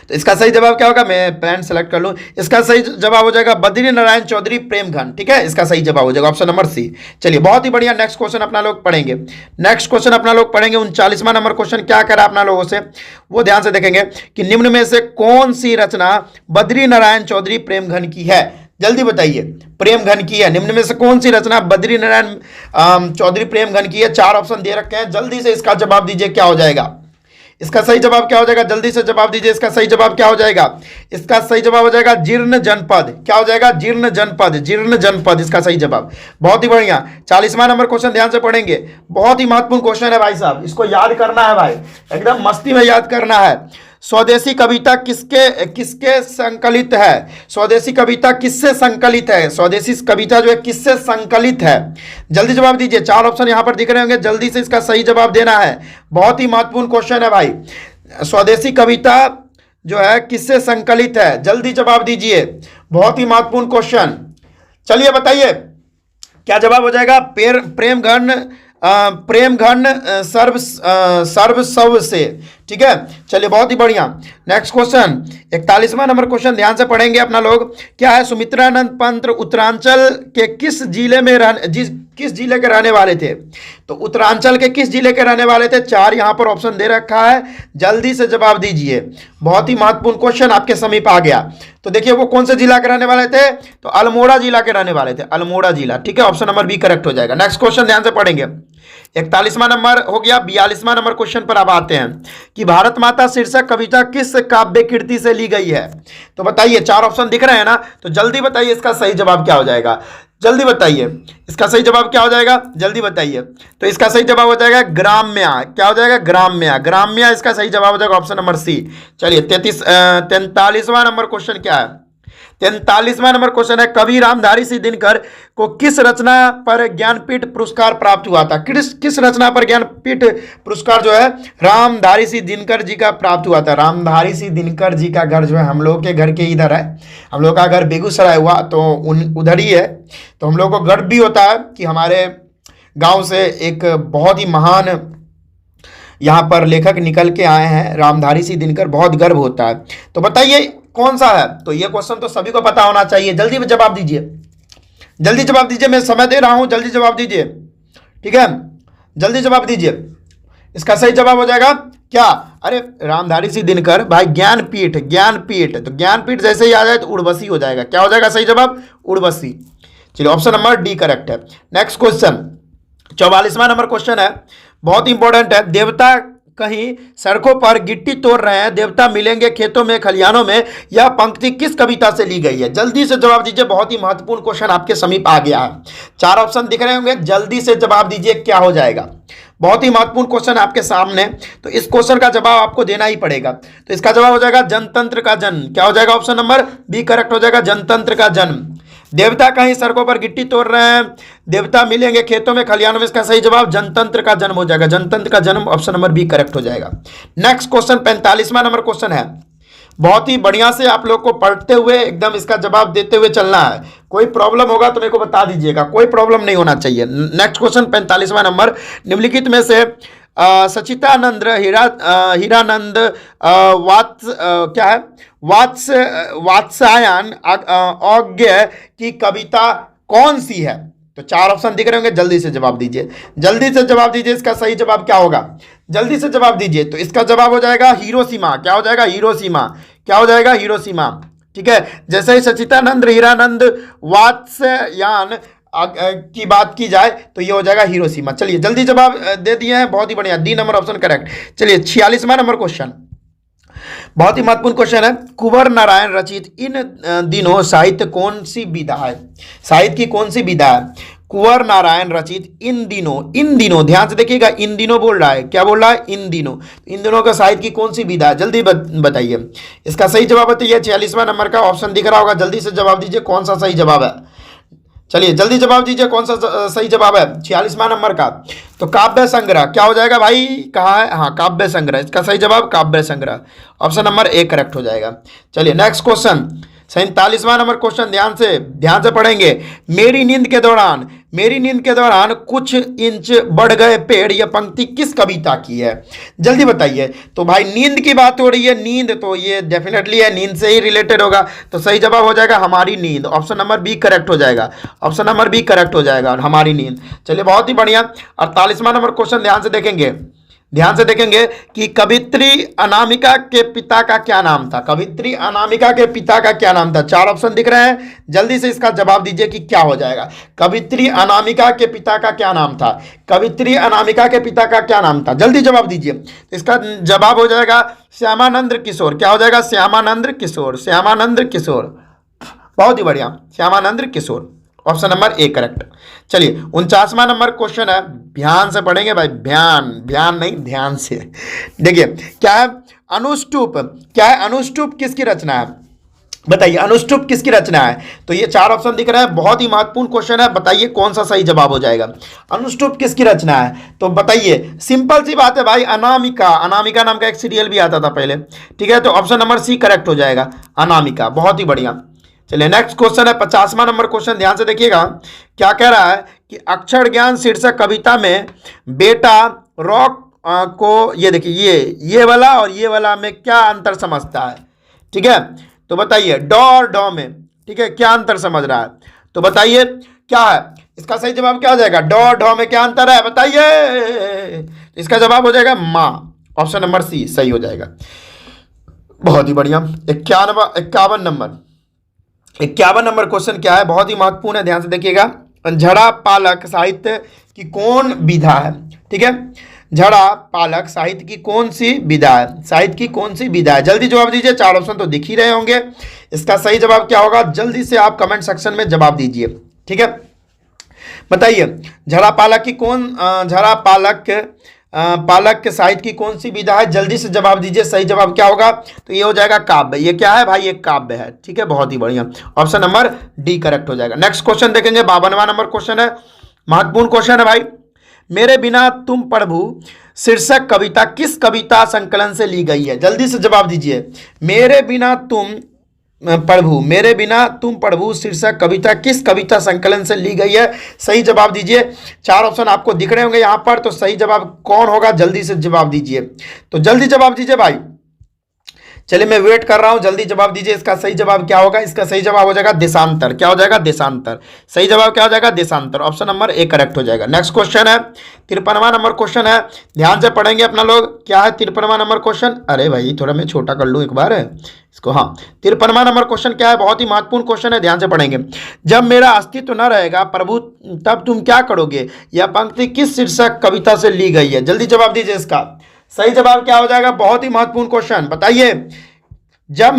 तो इसका सही जवाब क्या होगा, मैं पेन सेलेक्ट कर लूं। इसका सही जवाब हो जाएगा बद्री नारायण चौधरी प्रेमघन, ठीक है, इसका सही जवाब हो जाएगा ऑप्शन नंबर सी। चलिए बहुत ही बढ़िया, नेक्स्ट क्वेश्चन अपना लोग पढ़ेंगे। नेक्स्ट क्वेश्चन अपना लोग पढ़ेंगे 39वां नंबर क्वेश्चन क्या करा अपना लोगों से, वो ध्यान से देखेंगे कि निम्न में से कौन सी रचना बद्री नारायण चौधरी प्रेमघन की है? जल्दी बताइए, प्रेमघन की है, निम्न में से कौन सी रचना बद्री नारायण चौधरी प्रेमघन की है? 4 ऑप्शन दे रखे हैं, जल्दी से इसका जवाब दीजिए क्या हो जाएगा। इसका सही जवाब क्या हो जाएगा, जल्दी से जवाब दीजिए, इसका सही जवाब क्या हो जाएगा? इसका सही जवाब हो जाएगा जीर्ण जनपद। क्या हो जाएगा, जीर्ण जनपद, जीर्ण जनपद इसका सही जवाब। बहुत ही बढ़िया, 40वां नंबर क्वेश्चन ध्यान से पढ़ेंगे, बहुत ही महत्वपूर्ण क्वेश्चन है भाई साहब, इसको याद करना है भाई, एकदम मस्ती में याद करना है। स्वदेशी कविता किसके संकलित है? स्वदेशी कविता किससे संकलित है? स्वदेशी कविता जो है किससे संकलित है? जल्दी जवाब दीजिए, 4 ऑप्शन यहां पर दिख रहे होंगे, जल्दी से इसका सही जवाब देना है। बहुत ही महत्वपूर्ण क्वेश्चन है भाई, स्वदेशी कविता जो है किससे संकलित है? जल्दी जवाब दीजिए, बहुत ही महत्वपूर्ण क्वेश्चन। चलिए बताइए क्या जवाब हो जाएगा, प्रेमघन सर्व सव से, ठीक है। चलिए बहुत ही बढ़िया, नेक्स्ट क्वेश्चन 41वां नंबर क्वेश्चन ध्यान से पढ़ेंगे अपना लोग, क्या है सुमित्रानंद पंत उत्तरांचल के किस जिले के रहने वाले थे? तो उत्तरांचल के किस जिले के रहने वाले थे? 4 यहां पर ऑप्शन दे रखा है, जल्दी से जवाब दीजिए, बहुत ही महत्वपूर्ण क्वेश्चन आपके समीप आ गया। तो देखिए वो कौन से जिला के रहने वाले थे, तो अल्मोड़ा जिला के रहने वाले थे, अल्मोड़ा जिला, ठीक है, ऑप्शन नंबर बी करेक्ट हो जाएगा। नेक्स्ट क्वेश्चन ध्यान से पढ़ेंगे, 41वां नंबर हो गया। 42वां नंबर क्वेश्चन पर अब आते हैं कि भारत माता शीर्षक कविता किस काव्य कृति से ली गई है? तो बताइए, 4 ऑप्शन दिख रहे हैं ना, तो जल्दी बताइए इसका सही जवाब क्या हो जाएगा, जल्दी बताइए इसका सही जवाब क्या हो जाएगा, जल्दी बताइए। तो इसका सही जवाब हो जाएगा ग्राम्या। क्या हो जाएगा, ग्राम्या, ग्राम्या इसका सही जवाब हो जाएगा ऑप्शन नंबर सी। चलिए 43वां नंबर क्वेश्चन क्या है, 43वां नंबर क्वेश्चन है कवि रामधारी सिंह दिनकर को किस रचना पर ज्ञानपीठ पुरस्कार प्राप्त हुआ था? किस रचना पर ज्ञानपीठ पुरस्कार जो है रामधारी सिंह दिनकर जी का प्राप्त हुआ था? रामधारी सिंह दिनकर जी का घर जो है हम लोग के घर के इधर है, हम लोग का घर बेगूसराय हुआ तो उधर ही है, तो हम लोग को गर्व भी होता है कि हमारे गांव से एक बहुत ही महान यहाँ पर लेखक निकल के आए हैं, रामधारी सिंह दिनकर, बहुत गर्व होता है। तो बताइए कौन सा है? तो ये क्वेश्चन तो सभी को पता होना चाहिए, जल्दी जवाब दीजिए, जल्दी जवाब दीजिए, मैं समय दे रहा हूं, जल्दी जवाब दीजिए, ठीक है, जल्दी जवाब दीजिए। इसका सही जवाब हो जाएगा क्या, अरे रामधारी सिंह दिनकर भाई, ज्ञानपीठ, ज्ञानपीठ, तो ज्ञानपीठ जैसे ही आ जाए तो उर्वशी हो जाएगा। क्या हो जाएगा सही जवाब, उर्वशी। चलिए ऑप्शन नंबर डी करेक्ट है। नेक्स्ट क्वेश्चन 44वां नंबर क्वेश्चन है, बहुत इंपॉर्टेंट है, देवता कहीं सड़कों पर गिट्टी तोड़ रहे हैं, देवता मिलेंगे खेतों में खलिहानों में, यह पंक्ति किस कविता से ली गई है? जल्दी से जवाब दीजिए, बहुत ही महत्वपूर्ण क्वेश्चन आपके समीप आ गया है। 4 ऑप्शन दिख रहे होंगे, जल्दी से जवाब दीजिए क्या हो जाएगा। बहुत ही महत्वपूर्ण क्वेश्चन आपके सामने, तो इस क्वेश्चन का जवाब आपको देना ही पड़ेगा। तो इसका जवाब हो जाएगा जनतंत्र का जन्म। क्या हो जाएगा, ऑप्शन नंबर बी करेक्ट हो जाएगा, जनतंत्र का जन्म। देवता कहीं सड़कों पर गिट्टी तोड़ रहे हैं, देवता मिलेंगे खेतों में खलिहानों में। इसका सही जवाब जनतंत्र का जन्म हो जाएगा, जनतंत्र का जन्म, ऑप्शन नंबर बी करेक्ट हो जाएगा। नेक्स्ट क्वेश्चन 45वां नंबर क्वेश्चन है, बहुत ही बढ़िया से आप लोग को पढ़ते हुए एकदम इसका जवाब देते हुए चलना है। कोई प्रॉब्लम होगा तो मेरे को बता दीजिएगा, कोई प्रॉब्लम नहीं होना चाहिए। नेक्स्ट क्वेश्चन 45वां नंबर, निम्नलिखित में से सचिदानंद हीरानंद क्या है वात्स्यायन औज्ञ की कविता कौन सी है? तो 4 ऑप्शन दिख रहे होंगे, जल्दी से जवाब दीजिए, जल्दी से जवाब दीजिए। इसका सही जवाब क्या होगा? जल्दी से जवाब दीजिए। तो इसका जवाब हो जाएगा हिरोशिमा। क्या हो जाएगा? हिरोशिमा। क्या हो जाएगा? हिरोशिमा। ठीक है, जैसे ही सचिदानंद हीरानंद वात्स्यायन की बात की जाए तो ये हो जाएगा हिरोशिमा। चलिए जल्दी जवाब दे दिए हैं, बहुत ही बढ़िया, डी नंबर ऑप्शन करेक्ट। चलिए 46वां नंबर क्वेश्चन, बहुत ही महत्वपूर्ण क्वेश्चन है। कुंवर नारायण रचित इन दिनों साहित्य कौन सी विधा है? साहित्य की कौन सी विधा है? कुंवर नारायण रचित इन दिनों ध्यान से देखिएगा, इन दिनों बोल रहा है, क्या बोल रहा है? इन दिनों का साहित्य की कौन सी विधा है? जल्दी बताइए। इसका सही जवाब बताइए। 46वां नंबर का ऑप्शन दिख रहा होगा, जल्दी से जवाब दीजिए, कौन सा सही जवाब है? चलिए जल्दी जवाब दीजिए, कौन सा सही जवाब है 46वां नंबर का? तो काव्य संग्रह। क्या हो जाएगा भाई? कहाँ है? हाँ, काव्य संग्रह। इसका सही जवाब काव्य संग्रह, ऑप्शन नंबर ए करेक्ट हो जाएगा। चलिए नेक्स्ट क्वेश्चन 47वां नंबर क्वेश्चन, ध्यान से पढ़ेंगे। मेरी नींद के दौरान कुछ इंच बढ़ गए पेड़, यह पंक्ति किस कविता की है? जल्दी बताइए। तो भाई नींद की बात हो रही है, नींद तो ये डेफिनेटली है, नींद से ही रिलेटेड होगा, तो सही जवाब हो जाएगा हमारी नींद, ऑप्शन नंबर बी करेक्ट हो जाएगा, ऑप्शन नंबर बी करेक्ट हो जाएगा, हमारी नींद। चलिए बहुत ही बढ़िया। 48वां नंबर क्वेश्चन ध्यान से देखेंगे कि कवित्री अनामिका के पिता का क्या नाम था? कवित्री अनामिका के पिता का क्या नाम था? 4 ऑप्शन दिख रहे हैं, जल्दी से इसका जवाब दीजिए कि क्या हो जाएगा। कवित्री अनामिका के पिता का क्या नाम था? कवित्री अनामिका के पिता का क्या नाम था? जल्दी जवाब दीजिए। इसका जवाब हो जाएगा श्यामानंद किशोर। क्या हो जाएगा? श्यामानंद किशोर। बहुत ही बढ़िया, श्यामानंद किशोर, ऑप्शन नंबर ए करेक्ट। चलिए 49वां नंबर क्वेश्चन है, ध्यान से पढ़ेंगे भाई, ध्यान नहीं, ध्यान से देखिए। क्या है अनुष्टुप किसकी रचना है? बताइए, अनुष्टुप किसकी रचना है? तो ये 4 ऑप्शन दिख रहे हैं, बहुत ही महत्वपूर्ण क्वेश्चन है, बताइए कौन सा सही जवाब हो जाएगा। अनुष्टुप किसकी रचना है? तो बताइए, सिंपल सी बात है भाई, अनामिका नाम का एक सीरियल भी आता था पहले। ठीक है, तो ऑप्शन नंबर सी करेक्ट हो जाएगा, अनामिका। बहुत ही बढ़िया। चलिए नेक्स्ट क्वेश्चन है 50वां नंबर क्वेश्चन, ध्यान से देखिएगा। क्या कह रहा है कि अक्षर ज्ञान शीर्षक कविता में बेटा रॉक को, ये देखिए, ये वाला और ये वाला में क्या अंतर समझता है? ठीक है, तो बताइए डॉ और डॉ में, ठीक है, क्या अंतर समझ रहा है? तो बताइए क्या है इसका सही जवाब? क्या हो जाएगा? डॉ और डॉ में क्या अंतर है बताइए। इसका जवाब हो जाएगा माँ, ऑप्शन नंबर सी सही हो जाएगा। बहुत ही बढ़िया। 51 नंबर क्वेश्चन क्या है, बहुत ही महत्वपूर्ण है, ध्यान से देखिएगा। झड़ा पालक साहित्य की कौन विधा है? ठीक है, झड़ा पालक साहित्य की कौन सी विधा है? जल्दी जवाब दीजिए, 4 ऑप्शन तो दिख ही रहे होंगे। इसका सही जवाब क्या होगा? जल्दी से आप कमेंट सेक्शन में जवाब दीजिए। ठीक है, बताइए झड़ा पालक के साहित्य की कौन सी विधा है? जल्दी से जवाब दीजिए, सही जवाब क्या होगा? तो ये हो जाएगा काव्य। ये क्या है भाई? ये काव्य है। ठीक है, बहुत ही बढ़िया, ऑप्शन नंबर डी करेक्ट हो जाएगा। नेक्स्ट क्वेश्चन देखेंगे, 52वां नंबर क्वेश्चन है, महत्वपूर्ण क्वेश्चन है भाई। मेरे बिना तुम प्रभु शीर्षक कविता किस कविता संकलन से ली गई है? जल्दी से जवाब दीजिए। मेरे बिना तुम प्रभु शीर्षक कविता किस कविता संकलन से ली गई है? सही जवाब दीजिए। 4 ऑप्शन आपको दिख रहे होंगे यहां पर, तो सही जवाब कौन होगा? जल्दी से जवाब दीजिए, तो जल्दी जवाब दीजिए भाई। चलिए मैं वेट कर रहा हूं, जल्दी जवाब दीजिए। इसका सही जवाब क्या होगा? इसका सही जवाब हो जाएगा देशांतर। क्या हो जाएगा? देशांतर। सही जवाब क्या हो जाएगा? देशांतर, ऑप्शन नंबर ए करेक्ट हो जाएगा। नेक्स्ट क्वेश्चन है 53वां नंबर क्वेश्चन है, ध्यान से पढ़ेंगे अपना लोग। क्या है 53वां नंबर क्वेश्चन? अरे भाई थोड़ा मैं छोटा कर लूँ एक बार इसको। हाँ, 53वां नंबर क्वेश्चन क्या है? बहुत ही महत्वपूर्ण क्वेश्चन है, ध्यान से पढ़ेंगे। जब मेरा अस्तित्व न रहेगा प्रभु तब तुम क्या करोगे? यह पंक्ति किस शीर्षक कविता से ली गई है? जल्दी जवाब दीजिए। इसका सही जवाब क्या हो जाएगा? बहुत ही महत्वपूर्ण क्वेश्चन, बताइए। जब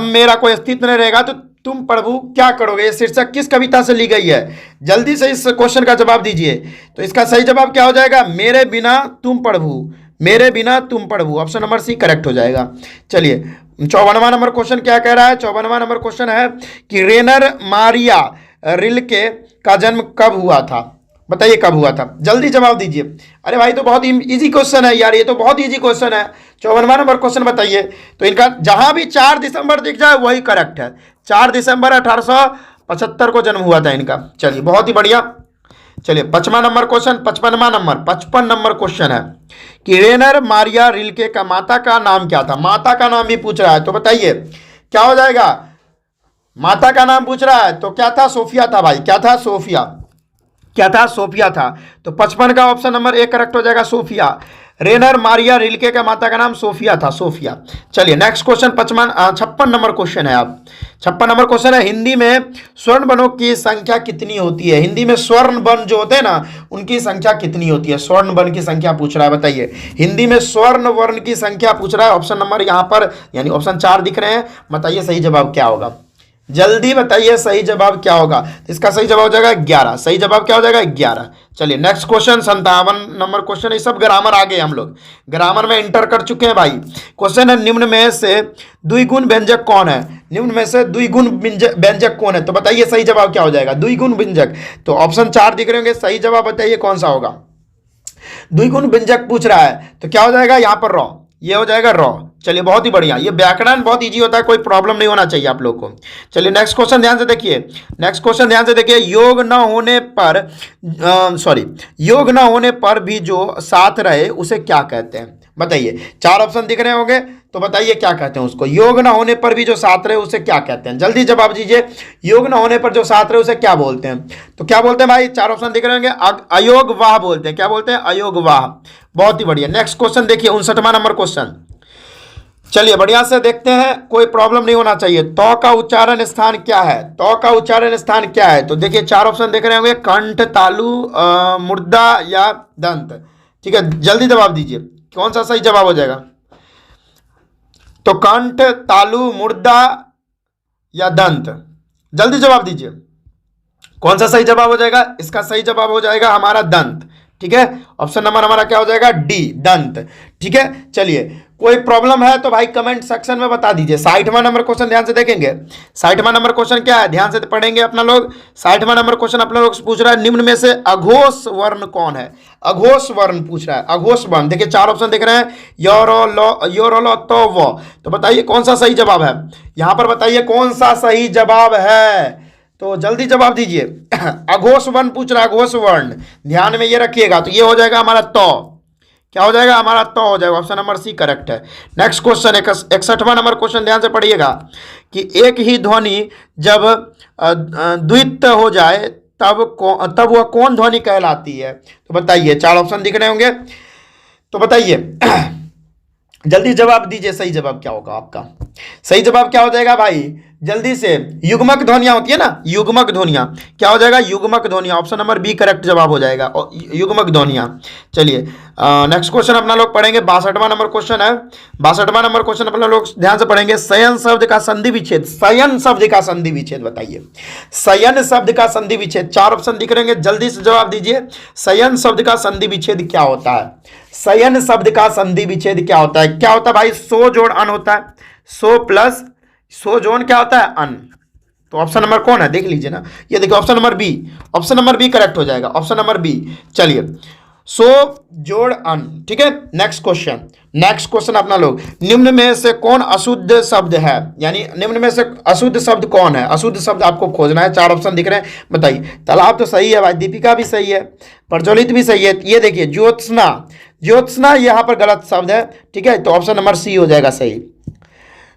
मेरा कोई अस्तित्व नहीं रहेगा तो तुम प्रभु क्या करोगे, ये शीर्षक किस कविता से ली गई है? जल्दी से इस क्वेश्चन का जवाब दीजिए। तो इसका सही जवाब क्या हो जाएगा? मेरे बिना तुम प्रभु, ऑप्शन नंबर सी करेक्ट हो जाएगा। चलिए 54वां नंबर क्वेश्चन क्या कह रहा है? 54वां नंबर क्वेश्चन है कि रेनर मारिया रिल्के का जन्म कब हुआ था? बताइए कब हुआ था, जल्दी जवाब दीजिए। अरे भाई तो बहुत इजी क्वेश्चन है यार, ये तो बहुत इजी क्वेश्चन है। 54वां नंबर क्वेश्चन बताइए। तो इनका जहां भी 4 दिसंबर दिख जाए वही करेक्ट है। 4 दिसंबर 1875 को जन्म हुआ था इनका। चलिए बहुत ही बढ़िया। चलिए 55वां नंबर क्वेश्चन, 55 नंबर क्वेश्चन है कि रेनर मारिया रिल्के का माता का नाम क्या था? माता का नाम भी पूछ रहा है, तो बताइए क्या हो जाएगा? माता का नाम पूछ रहा है तो क्या था? सोफिया था भाई। क्या था? सोफिया। क्या था? सोफिया था। तो 55 का ऑप्शन नंबर ए करेक्ट हो जाएगा, सोफिया। रेनर मारिया रिल्के का माता का नाम सोफिया था, सोफिया। चलिए नेक्स्ट क्वेश्चन 56 नंबर क्वेश्चन है। आप 56 नंबर क्वेश्चन है, हिंदी में स्वर्ण वर्णों की संख्या कितनी होती है? हिंदी में स्वर्ण वर्ण जो होते हैं ना, उनकी संख्या कितनी होती है? स्वर्ण वर्ण की संख्या पूछ रहा है, बताइए। हिंदी में स्वर्ण वर्ण की संख्या पूछ रहा है। ऑप्शन नंबर यहाँ पर यानी ऑप्शन 4 दिख रहे हैं। बताइए सही जवाब क्या होगा, जल्दी बताइए सही जवाब क्या होगा। तो इसका सही जवाब हो जाएगा 11। सही जवाब क्या हो जाएगा? 11। चलिए नेक्स्ट क्वेश्चन 57 नंबर क्वेश्चन। ये सब ग्रामर आ गए, हम लोग ग्रामर में इंटर कर चुके हैं भाई। क्वेश्चन है निम्न में से द्विगुण व्यंजक कौन है? निम्न में से द्विगुण व्यंजक कौन है? तो बताइए सही जवाब क्या हो जाएगा? द्विगुण व्यंजक। तो ऑप्शन 4 दिख रहे होंगे, सही जवाब बताइए कौन सा होगा? द्विगुण व्यंजक पूछ रहा है तो क्या हो जाएगा यहाँ पर? रॉ। ये हो जाएगा रॉ। चलिए बहुत ही बढ़िया। ये व्याकरण बहुत इजी होता है, कोई प्रॉब्लम नहीं होना चाहिए आप लोग को। चलिए नेक्स्ट क्वेश्चन ध्यान से देखिए। नेक्स्ट क्वेश्चन ध्यान से देखिए। योग न होने पर योग न होने पर भी जो साथ रहे उसे क्या कहते हैं? बताइए। 4 ऑप्शन दिख रहे होंगे, तो बताइए क्या कहते हैं उसको? योग न होने पर भी जो साथ रहे उसे क्या कहते हैं? जल्दी जवाब दीजिए। योग न होने पर जो साथ रहे उसे क्या बोलते हैं? तो क्या बोलते हैं भाई? 4 ऑप्शन दिख रहे होंगे। अयोग वाह बोलते हैं। क्या बोलते हैं? अयोग वाह। बहुत ही बढ़िया। नेक्स्ट क्वेश्चन देखिए 59वां नंबर क्वेश्चन। चलिए बढ़िया से देखते हैं, कोई प्रॉब्लम नहीं होना चाहिए। तौ का उच्चारण स्थान क्या है? तौ का उच्चारण स्थान क्या है? तो देखिए 4 ऑप्शन देख रहे होंगे, कंठ, तालु, मुर्दा या दंत। ठीक है, जल्दी जवाब दीजिए कौन सा सही जवाब हो जाएगा? तो कंठ, तालु, मुर्दा या दंत, जल्दी जवाब दीजिए कौन सा सही जवाब हो जाएगा? इसका सही जवाब हो जाएगा हमारा दंत। ठीक है, ऑप्शन नंबर हमारा क्या हो जाएगा? डी, दंत। ठीक है, चलिए कोई प्रॉब्लम है तो भाई कमेंट सेक्शन में बता दीजिए। 60वां नंबर क्वेश्चन ध्यान से देखेंगे। 60वां नंबर क्वेश्चन क्या है? ध्यान से पढ़ेंगे अपना लोग। 60वां नंबर क्वेश्चन अपना लोग पूछ रहा है, निम्न में से अघोष वर्ण कौन है? अघोष वर्ण पूछ रहा है, अघोष वर्ण। देखिए 4 ऑप्शन दिख रहे हैं, योरो, लो, योरो, लो, तो वो। तो बताइए कौन सा सही जवाब है? यहां पर बताइए कौन सा सही जवाब है, तो जल्दी जवाब दीजिए। अघोष वर्ण पूछ रहा है, अघोष वर्ण, ध्यान में ये रखिएगा। तो ये हो जाएगा हमारा तो। क्या हो जाएगा हमारा? तो हो जाएगा। ऑप्शन नंबर सी करेक्ट है। नेक्स्ट क्वेश्चन 61वां नंबर क्वेश्चन ध्यान से पढ़िएगा कि एक ही ध्वनि जब द्वित्व हो जाए तब वह कौन ध्वनि कहलाती है? तो बताइए। 4 ऑप्शन दिख रहे होंगे, तो बताइए जल्दी जवाब दीजिए, सही जवाब क्या होगा आपका? सही जवाब क्या हो जाएगा भाई? जल्दी से। युग्मक ध्वनियां होती है ना, युग्मक ध्वनियां। क्या हो जाएगा? युग्मक ध्वनियां। ऑप्शन नंबर बी करेक्ट जवाब हो जाएगा, युग्मक ध्वनियां। चलिए नेक्स्ट क्वेश्चन अपना लोग पढ़ेंगे। 62वां नंबर क्वेश्चन है। 62वां नंबर क्वेश्चन अपना लोग ध्यान से पढ़ेंगे। शयन शब्द का संधि विच्छेद। शयन शब्द का संधि विच्छेद बताइए। शयन शब्द का संधि विच्छेद। 4 ऑप्शन दिख रहेंगे, जल्दी से जवाब दीजिए। शयन शब्द का संधि विच्छेद क्या होता है? शयन शब्द का संधि विच्छेद क्या होता है? क्या होता है भाई? सो जोड़ अन होता है। सो प्लस सो जोन क्या होता है? अन। तो ऑप्शन नंबर कौन है देख लीजिए ना, ये देखिए option number B. Option number B correct हो जाएगा, ऑप्शन नंबर बी। चलिए सो जोड़ अन। ठीक है, नेक्स्ट क्वेश्चन। नेक्स्ट क्वेश्चन अपना लोग, निम्न में से कौन अशुद्ध शब्द है? यानी निम्न में से अशुद्ध शब्द कौन है? अशुद्ध शब्द आपको खोजना है। 4 ऑप्शन दिख रहे हैं, बताइए। तालाब तो सही है भाई, दीपिका भी सही है, प्रज्वलित भी सही है। ये देखिए ज्योत्सना, ज्योत्सना यहाँ पर गलत शब्द है। ठीक है, तो ऑप्शन नंबर सी हो जाएगा सही।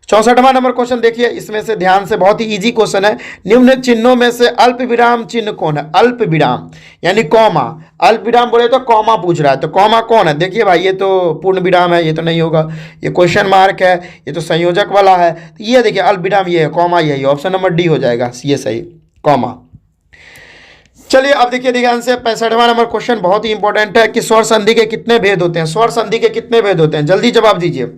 64वां नंबर क्वेश्चन देखिए, इसमें से ध्यान से, बहुत ही इजी क्वेश्चन है। निम्न चिन्हों में से अल्प विराम चिन्ह कौन है? अल्प विराम यानी कॉमा। अल्प विराम बोले तो कॉमा पूछ रहा है, तो कॉमा कौन है? देखिए भाई ये तो पूर्ण विराम है, ये तो नहीं होगा। ये क्वेश्चन मार्क है, ये तो संयोजक वाला है। तो ये देखिए अल्प विराम ये है, कॉमा यही है। ऑप्शन नंबर डी हो जाएगा, ये सही, कॉमा। चलिए अब देखिए ध्यान से 65वां नंबर क्वेश्चन बहुत ही इंपॉर्टेंट है कि स्वर संधि के कितने भेद होते हैं? स्वर संधि के कितने भेद होते हैं? जल्दी जवाब दीजिए।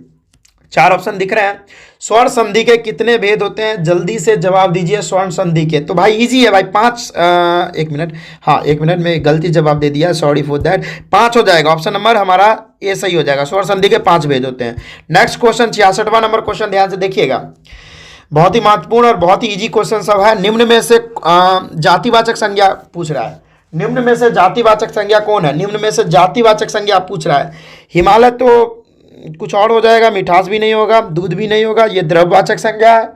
4 ऑप्शन दिख रहे हैं। स्वर्ण संधि के कितने भेद होते हैं, जल्दी से जवाब दीजिए। स्वर्ण संधि के तो भाई इजी है भाई, 5 एक मिनट, हाँ 1 मिनट में गलती जवाब दे दिया, सॉरी फॉर दैट। 5 हो जाएगा, ऑप्शन नंबर हमारा ए सही हो जाएगा। स्वर्ण संधि के 5 भेद होते हैं। नेक्स्ट क्वेश्चन 66वां नंबर क्वेश्चन, ध्यान से देखिएगा, बहुत ही महत्वपूर्ण और बहुत ही इजी क्वेश्चन सब है। निम्न में से जातिवाचक संज्ञा पूछ रहा है, निम्न में से जातिवाचक संज्ञा कौन है, निम्न में से जातिवाचक संज्ञा पूछ रहा है। हिमालय तो कुछ और हो जाएगा, मिठास भी नहीं होगा, दूध भी नहीं होगा, ये द्रववाचक संज्ञा है,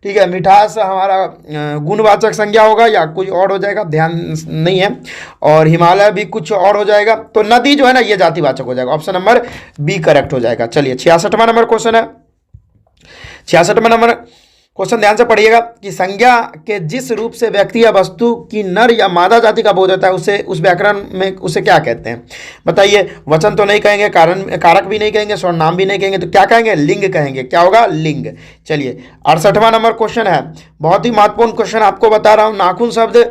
ठीक है। मिठास हमारा गुणवाचक संज्ञा होगा या कुछ और हो जाएगा, ध्यान नहीं है। और हिमालय भी कुछ और हो जाएगा। तो नदी जो है ना ये जातिवाचक हो जाएगा, ऑप्शन नंबर बी करेक्ट हो जाएगा। चलिए 66वां नंबर क्वेश्चन है। 66वां नंबर क्वेश्चन ध्यान से पढ़िएगा कि संज्ञा के जिस रूप से व्यक्ति या वस्तु की नर या मादा जाति का बोध होता है उसे उस व्याकरण में उसे क्या कहते हैं, बताइए। वचन तो नहीं कहेंगे, कारण कारक भी नहीं कहेंगे, सर्वनाम भी नहीं कहेंगे, तो क्या कहेंगे, लिंग कहेंगे। क्या होगा, लिंग। चलिए 68वां नंबर क्वेश्चन है, बहुत ही महत्वपूर्ण क्वेश्चन आपको बता रहा हूँ। नाखून शब्द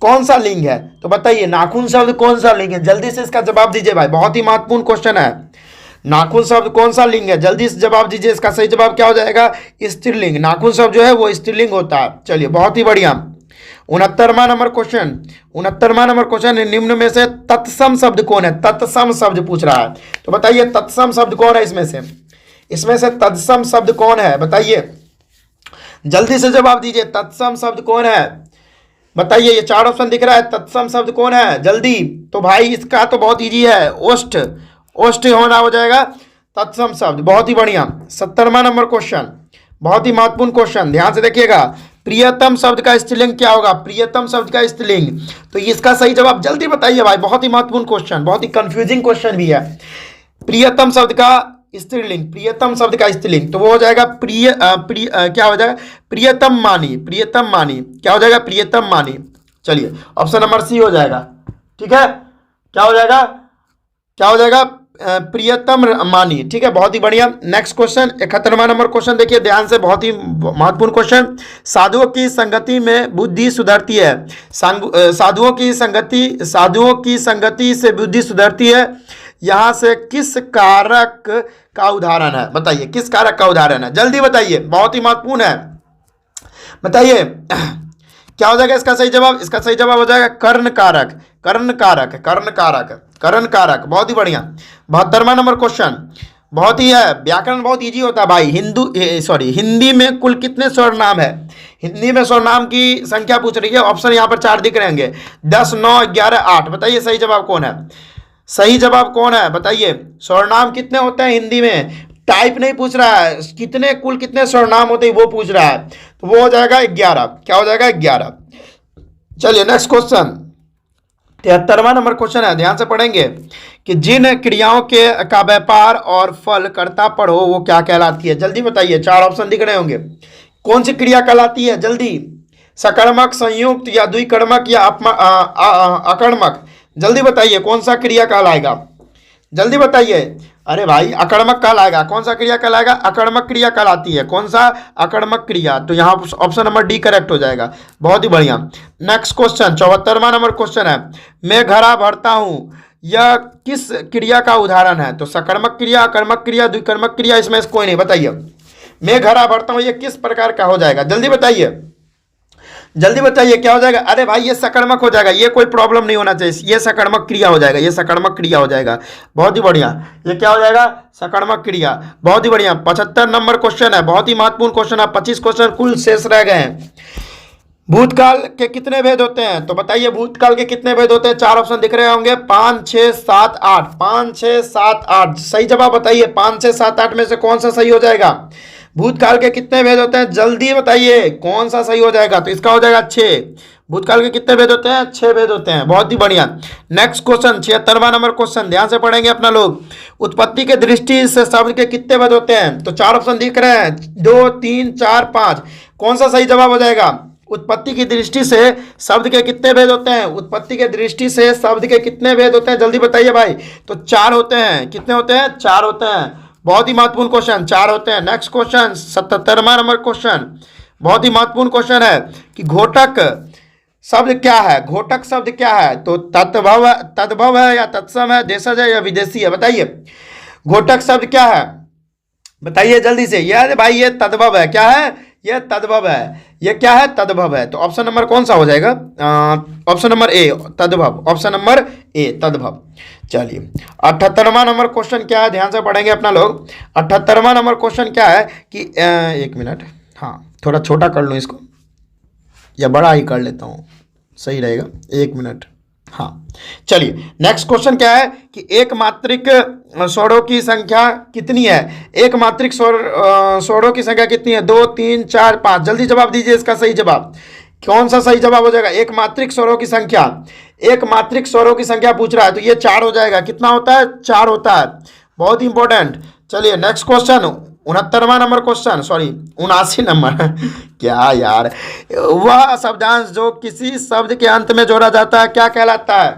कौन सा लिंग है, तो बताइए नाखून शब्द कौन सा लिंग है, जल्दी से इसका जवाब दीजिए भाई, बहुत ही महत्वपूर्ण क्वेश्चन है। नाखून शब्द कौन सा लिंग है, जल्दी से जवाब दीजिए। इसका सही जवाब क्या हो जाएगा, स्त्रीलिंग। नाखून शब्द जो है वो स्त्रीलिंग होता है। चलिए बहुत ही बढ़िया। 69वां नंबर क्वेश्चन, 69वां नंबर क्वेश्चन, निम्न में से तत्सम शब्द कौन है, तत्सम शब्द पूछ रहा है, तो बताइए तत्सम शब्द कौन है इसमें से तत्सम शब्द कौन है, बताइए जल्दी से जवाब दीजिए। तत्सम शब्द कौन है, बताइए। ये 4 ऑप्शन दिख रहा है, तत्सम शब्द कौन है, जल्दी। तो भाई इसका तो बहुत इजी है, ओष्ठ, ओष्ठ होना हो जाएगा तत्सम शब्द, बहुत ही बढ़िया। 70वां नंबर क्वेश्चन, बहुत ही महत्वपूर्ण क्वेश्चन, ध्यान से देखिएगा। प्रियतम शब्द का स्त्रीलिंग क्या होगा, प्रियतम शब्द का स्त्रीलिंग, तो इसका सही जवाब जल्दी बताइए भाई, बहुत ही महत्वपूर्ण क्वेश्चन, बहुत ही कंफ्यूजिंग क्वेश्चन भी है। प्रियतम शब्द का स्त्रीलिंग, प्रियतम शब्द का स्त्रीलिंग, तो वो हो जाएगा क्या हो जाएगा, प्रियतम मानी, प्रियतम मानी, क्या हो जाएगा, प्रियतम मानी। चलिए ऑप्शन नंबर सी हो जाएगा, ठीक है। क्या हो जाएगा, क्या हो जाएगा, प्रियतम मानी, ठीक है, बहुत ही बढ़िया। नेक्स्ट क्वेश्चन 71वां नंबर क्वेश्चन देखिए ध्यान से, बहुत ही महत्वपूर्ण क्वेश्चन। साधुओं की संगति में बुद्धि सुधरती है, साधुओं की संगति से बुद्धि सुधरती है, यहां से किस कारक का उदाहरण है, बताइए किस कारक का उदाहरण है, जल्दी बताइए, बहुत ही महत्वपूर्ण है, बताइए क्या हो जाएगा इसका सही जवाब। इसका सही जवाब हो जाएगा कर्ण कारक, कर्ण कारक, कर्ण कारक, कर्ण कारक, बहुत ही बढ़िया। 72वां नंबर क्वेश्चन, बहुत ही है, व्याकरण बहुत इजी होता है भाई। हिंदी में कुल कितने सर्वनाम है, हिंदी में सर्वनाम की संख्या पूछ रही है। ऑप्शन यहाँ पर 4 दिख रहेंगे, 10, 9, 11, 8, बताइए सही जवाब कौन है, सही जवाब कौन है, बताइए। सर्वनाम कितने होते हैं हिंदी में, टाइप नहीं पूछ रहा है, कितने कुल कितने सर्वनाम होते हैं वो पूछ रहा है, तो वो हो जाएगा 11, क्या हो जाएगा 11। चलिए नेक्स्ट क्वेश्चन 73वां नंबर क्वेश्चन है, ध्यान से पढ़ेंगे कि जिन क्रियाओं के का व्यापार और फल कर्ता पर हो वो क्या कहलाती है, जल्दी बताइए। 4 ऑप्शन दिख रहे होंगे, कौन सी क्रिया कहलाती है, जल्दी। सकर्मक, संयुक्त या द्विकर्मक या अकर्मक, जल्दी बताइए कौन सा क्रिया कहलाएगा, जल्दी बताइए। अरे भाई अकर्मक कहलाएगा, कौन सा क्रिया कहलाएगा, अकर्मक क्रिया कहलाती है, कौन सा, अकर्मक क्रिया, तो यहाँ ऑप्शन नंबर डी करेक्ट हो जाएगा, बहुत ही बढ़िया। नेक्स्ट क्वेश्चन 74वां नंबर क्वेश्चन है, मैं घड़ा भरता हूँ, यह किस क्रिया का उदाहरण है, तो सकर्मक क्रिया, अकर्मक क्रिया, द्विकर्मक क्रिया, इसमें से कोई नहीं, बताइए। मैं घड़ा भरता हूँ ये किस प्रकार का हो जाएगा, जल्दी बताइए, जल्दी बताइए क्या हो जाएगा। अरे भाई ये सकर्मक हो जाएगा, ये कोई प्रॉब्लम नहीं होना चाहिए, ये सकर्मक क्रिया हो जाएगा, ये सकर्मक क्रिया हो जाएगा, बहुत ही बढ़िया। ये क्या हो जाएगा, सकर्मक क्रिया, बहुत ही बढ़िया। 75 नंबर क्वेश्चन है, बहुत ही महत्वपूर्ण क्वेश्चन है, 25 क्वेश्चन कुल शेष रह गए हैं। भूतकाल के कितने भेद होते हैं, तो बताइए भूतकाल के कितने भेद होते हैं। 4 ऑप्शन दिख रहे होंगे, 5, 6, 7, 8, 5, 6, 7, 8, सही जवाब बताइए। 5, 6, 7, 8 में से कौन सा सही हो जाएगा, भूतकाल के कितने भेद होते हैं, जल्दी बताइए कौन सा सही हो जाएगा, तो इसका हो जाएगा 6। भूतकाल के कितने भेद होते हैं, 6 भेद होते हैं, बहुत ही बढ़िया। नेक्स्ट क्वेश्चन 76वां नंबर क्वेश्चन, ध्यान से पढ़ेंगे अपना लोग। उत्पत्ति के दृष्टि से शब्द के कितने भेद होते हैं, तो 4 ऑप्शन दिख रहे हैं, 2, 3, 4, 5, कौन सा सही जवाब हो जाएगा। उत्पत्ति की दृष्टि से शब्द के कितने भेद होते हैं, उत्पत्ति के दृष्टि से शब्द के कितने भेद होते हैं, जल्दी बताइए भाई। तो 4 होते हैं, कितने होते हैं, 4 होते हैं, बहुत ही महत्वपूर्ण क्वेश्चन, 4 होते हैं। नेक्स्ट क्वेश्चन 77वां नंबर क्वेश्चन, बहुत ही महत्वपूर्ण क्वेश्चन है कि घोटक शब्द क्या है, घोटक शब्द क्या है, तो तद्भव है या तत्सम है, देशज है या विदेशी है, बताइए घोटक शब्द क्या है, बताइए जल्दी से। ये भाई ये तद्भव है, क्या है ये? तद्भव है। ये क्या है? तद्भव है। तो ऑप्शन नंबर कौन सा हो जाएगा? ऑप्शन नंबर ए तद्भव, ऑप्शन नंबर ए तद्भव। चलिए 78वां नंबर क्वेश्चन क्या है, ध्यान से पढ़ेंगे अपना लोग। 78वां नंबर क्वेश्चन क्या है कि एक मिनट, हाँ थोड़ा छोटा कर लूँ इसको या बड़ा ही कर लेता हूँ, सही रहेगा, एक मिनट। हाँ चलिए नेक्स्ट क्वेश्चन क्या है कि एक मात्रिक स्वरों की संख्या कितनी है? एक मात्रिक स्वरों की संख्या कितनी है? 2 3 4 5। जल्दी जवाब दीजिए इसका सही जवाब। कौन सा सही जवाब हो जाएगा? एक मात्रिक स्वरों की संख्या, एक मात्रिक स्वरों की संख्या पूछ रहा है तो ये 4 हो जाएगा। कितना होता है? 4 होता है, बहुत इंपॉर्टेंट। चलिए नेक्स्ट क्वेश्चन 69वां नंबर क्वेश्चन, सॉरी 79 नंबर क्या यार, वह शब्दांश जो किसी शब्द के अंत में जोड़ा जाता है क्या कहलाता है?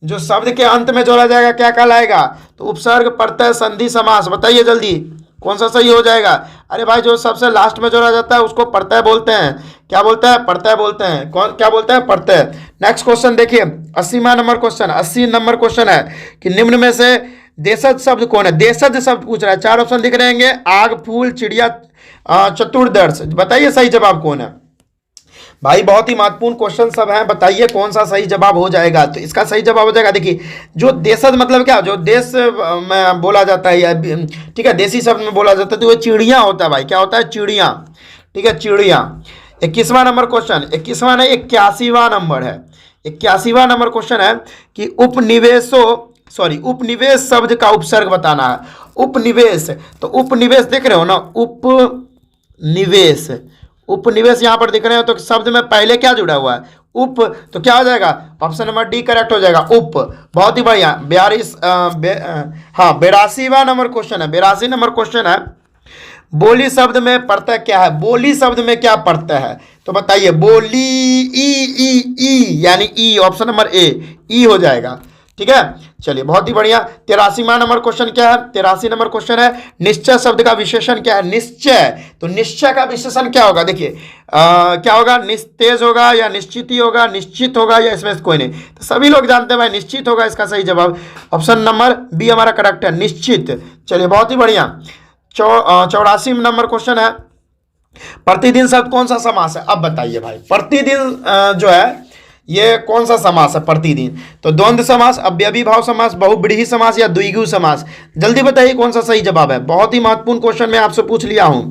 जो शब्द के अंत में जोड़ा जाएगा क्या कहलाएगा? तो उपसर्ग, प्रत्यय, संधि, समास। बताइए जल्दी कौन सा सही हो जाएगा? अरे भाई जो सबसे लास्ट में जोड़ा जाता है उसको प्रत्यय बोलते हैं। क्या बोलते हैं? प्रत्यय बोलते हैं। कौन क्या बोलते हैं? प्रत्यय। नेक्स्ट क्वेश्चन देखिए 80वां नंबर क्वेश्चन, 80 नंबर क्वेश्चन है कि निम्न में से देशज शब्द कौन है? देशज शब्द पूछ रहा है। 4 ऑप्शन दिख रहेंगे, आग, फूल, चिड़िया, चतुर्दर्श। बताइए सही जवाब कौन है? भाई बहुत ही महत्वपूर्ण क्वेश्चन सब हैं, बताइए कौन सा सही जवाब हो जाएगा। तो इसका सही जवाब हो जाएगा, देखिए जो देशज मतलब क्या, जो देश में बोला जाता है या ठीक है देसी शब्द में बोला जाता है तो वो चिड़िया होता है भाई। क्या होता है? चिड़िया। ठीक है चिड़िया। 21वां नंबर क्वेश्चन, 21वां नहीं 81वां नंबर है। 81वां नंबर क्वेश्चन है कि उपनिवेश शब्द का उपसर्ग बताना है। उपनिवेश, तो उपनिवेश देख रहे हो ना, उपनिवेश, उपनिवेश यहां पर दिख रहे हो तो शब्द में पहले क्या जुड़ा हुआ है? उप। तो क्या हो जाएगा? ऑप्शन नंबर डी करेक्ट हो जाएगा, उप। बहुत ही बढ़िया। 82वां नंबर क्वेश्चन है, 82 नंबर क्वेश्चन है, बोली शब्द में प्रत्यय क्या है? बोली शब्द में क्या प्रत्यय है? तो बताइए। बोली, ई यानी ई, ऑप्शन नंबर ए ई हो जाएगा। ठीक है चलिए बहुत ही बढ़िया। 83वां नंबर क्वेश्चन क्या है? 83 नंबर क्वेश्चन है निश्चय शब्द का विशेषण क्या है? निश्चय, तो निश्चय का विशेषण क्या होगा? देखिए क्या होगा? निस्तेज होगा या निश्चित ही होगा, निश्चित होगा या इसमें कोई नहीं? तो सभी लोग जानते हैं भाई निश्चित होगा इसका सही जवाब। ऑप्शन नंबर बी हमारा करेक्ट है, निश्चित। चलिए बहुत ही बढ़िया। 84 नंबर क्वेश्चन है प्रतिदिन शब्द कौन सा समास है? अब बताइए भाई प्रतिदिन जो है ये कौन सा समास है? प्रतिदिन, तो द्वंद्व समास, अव्ययीभाव समास, बहुब्रीहि समास या द्विगु समास। जल्दी बताइए कौन सा सही जवाब है। बहुत ही महत्वपूर्ण क्वेश्चन मैं आपसे पूछ लिया हूं।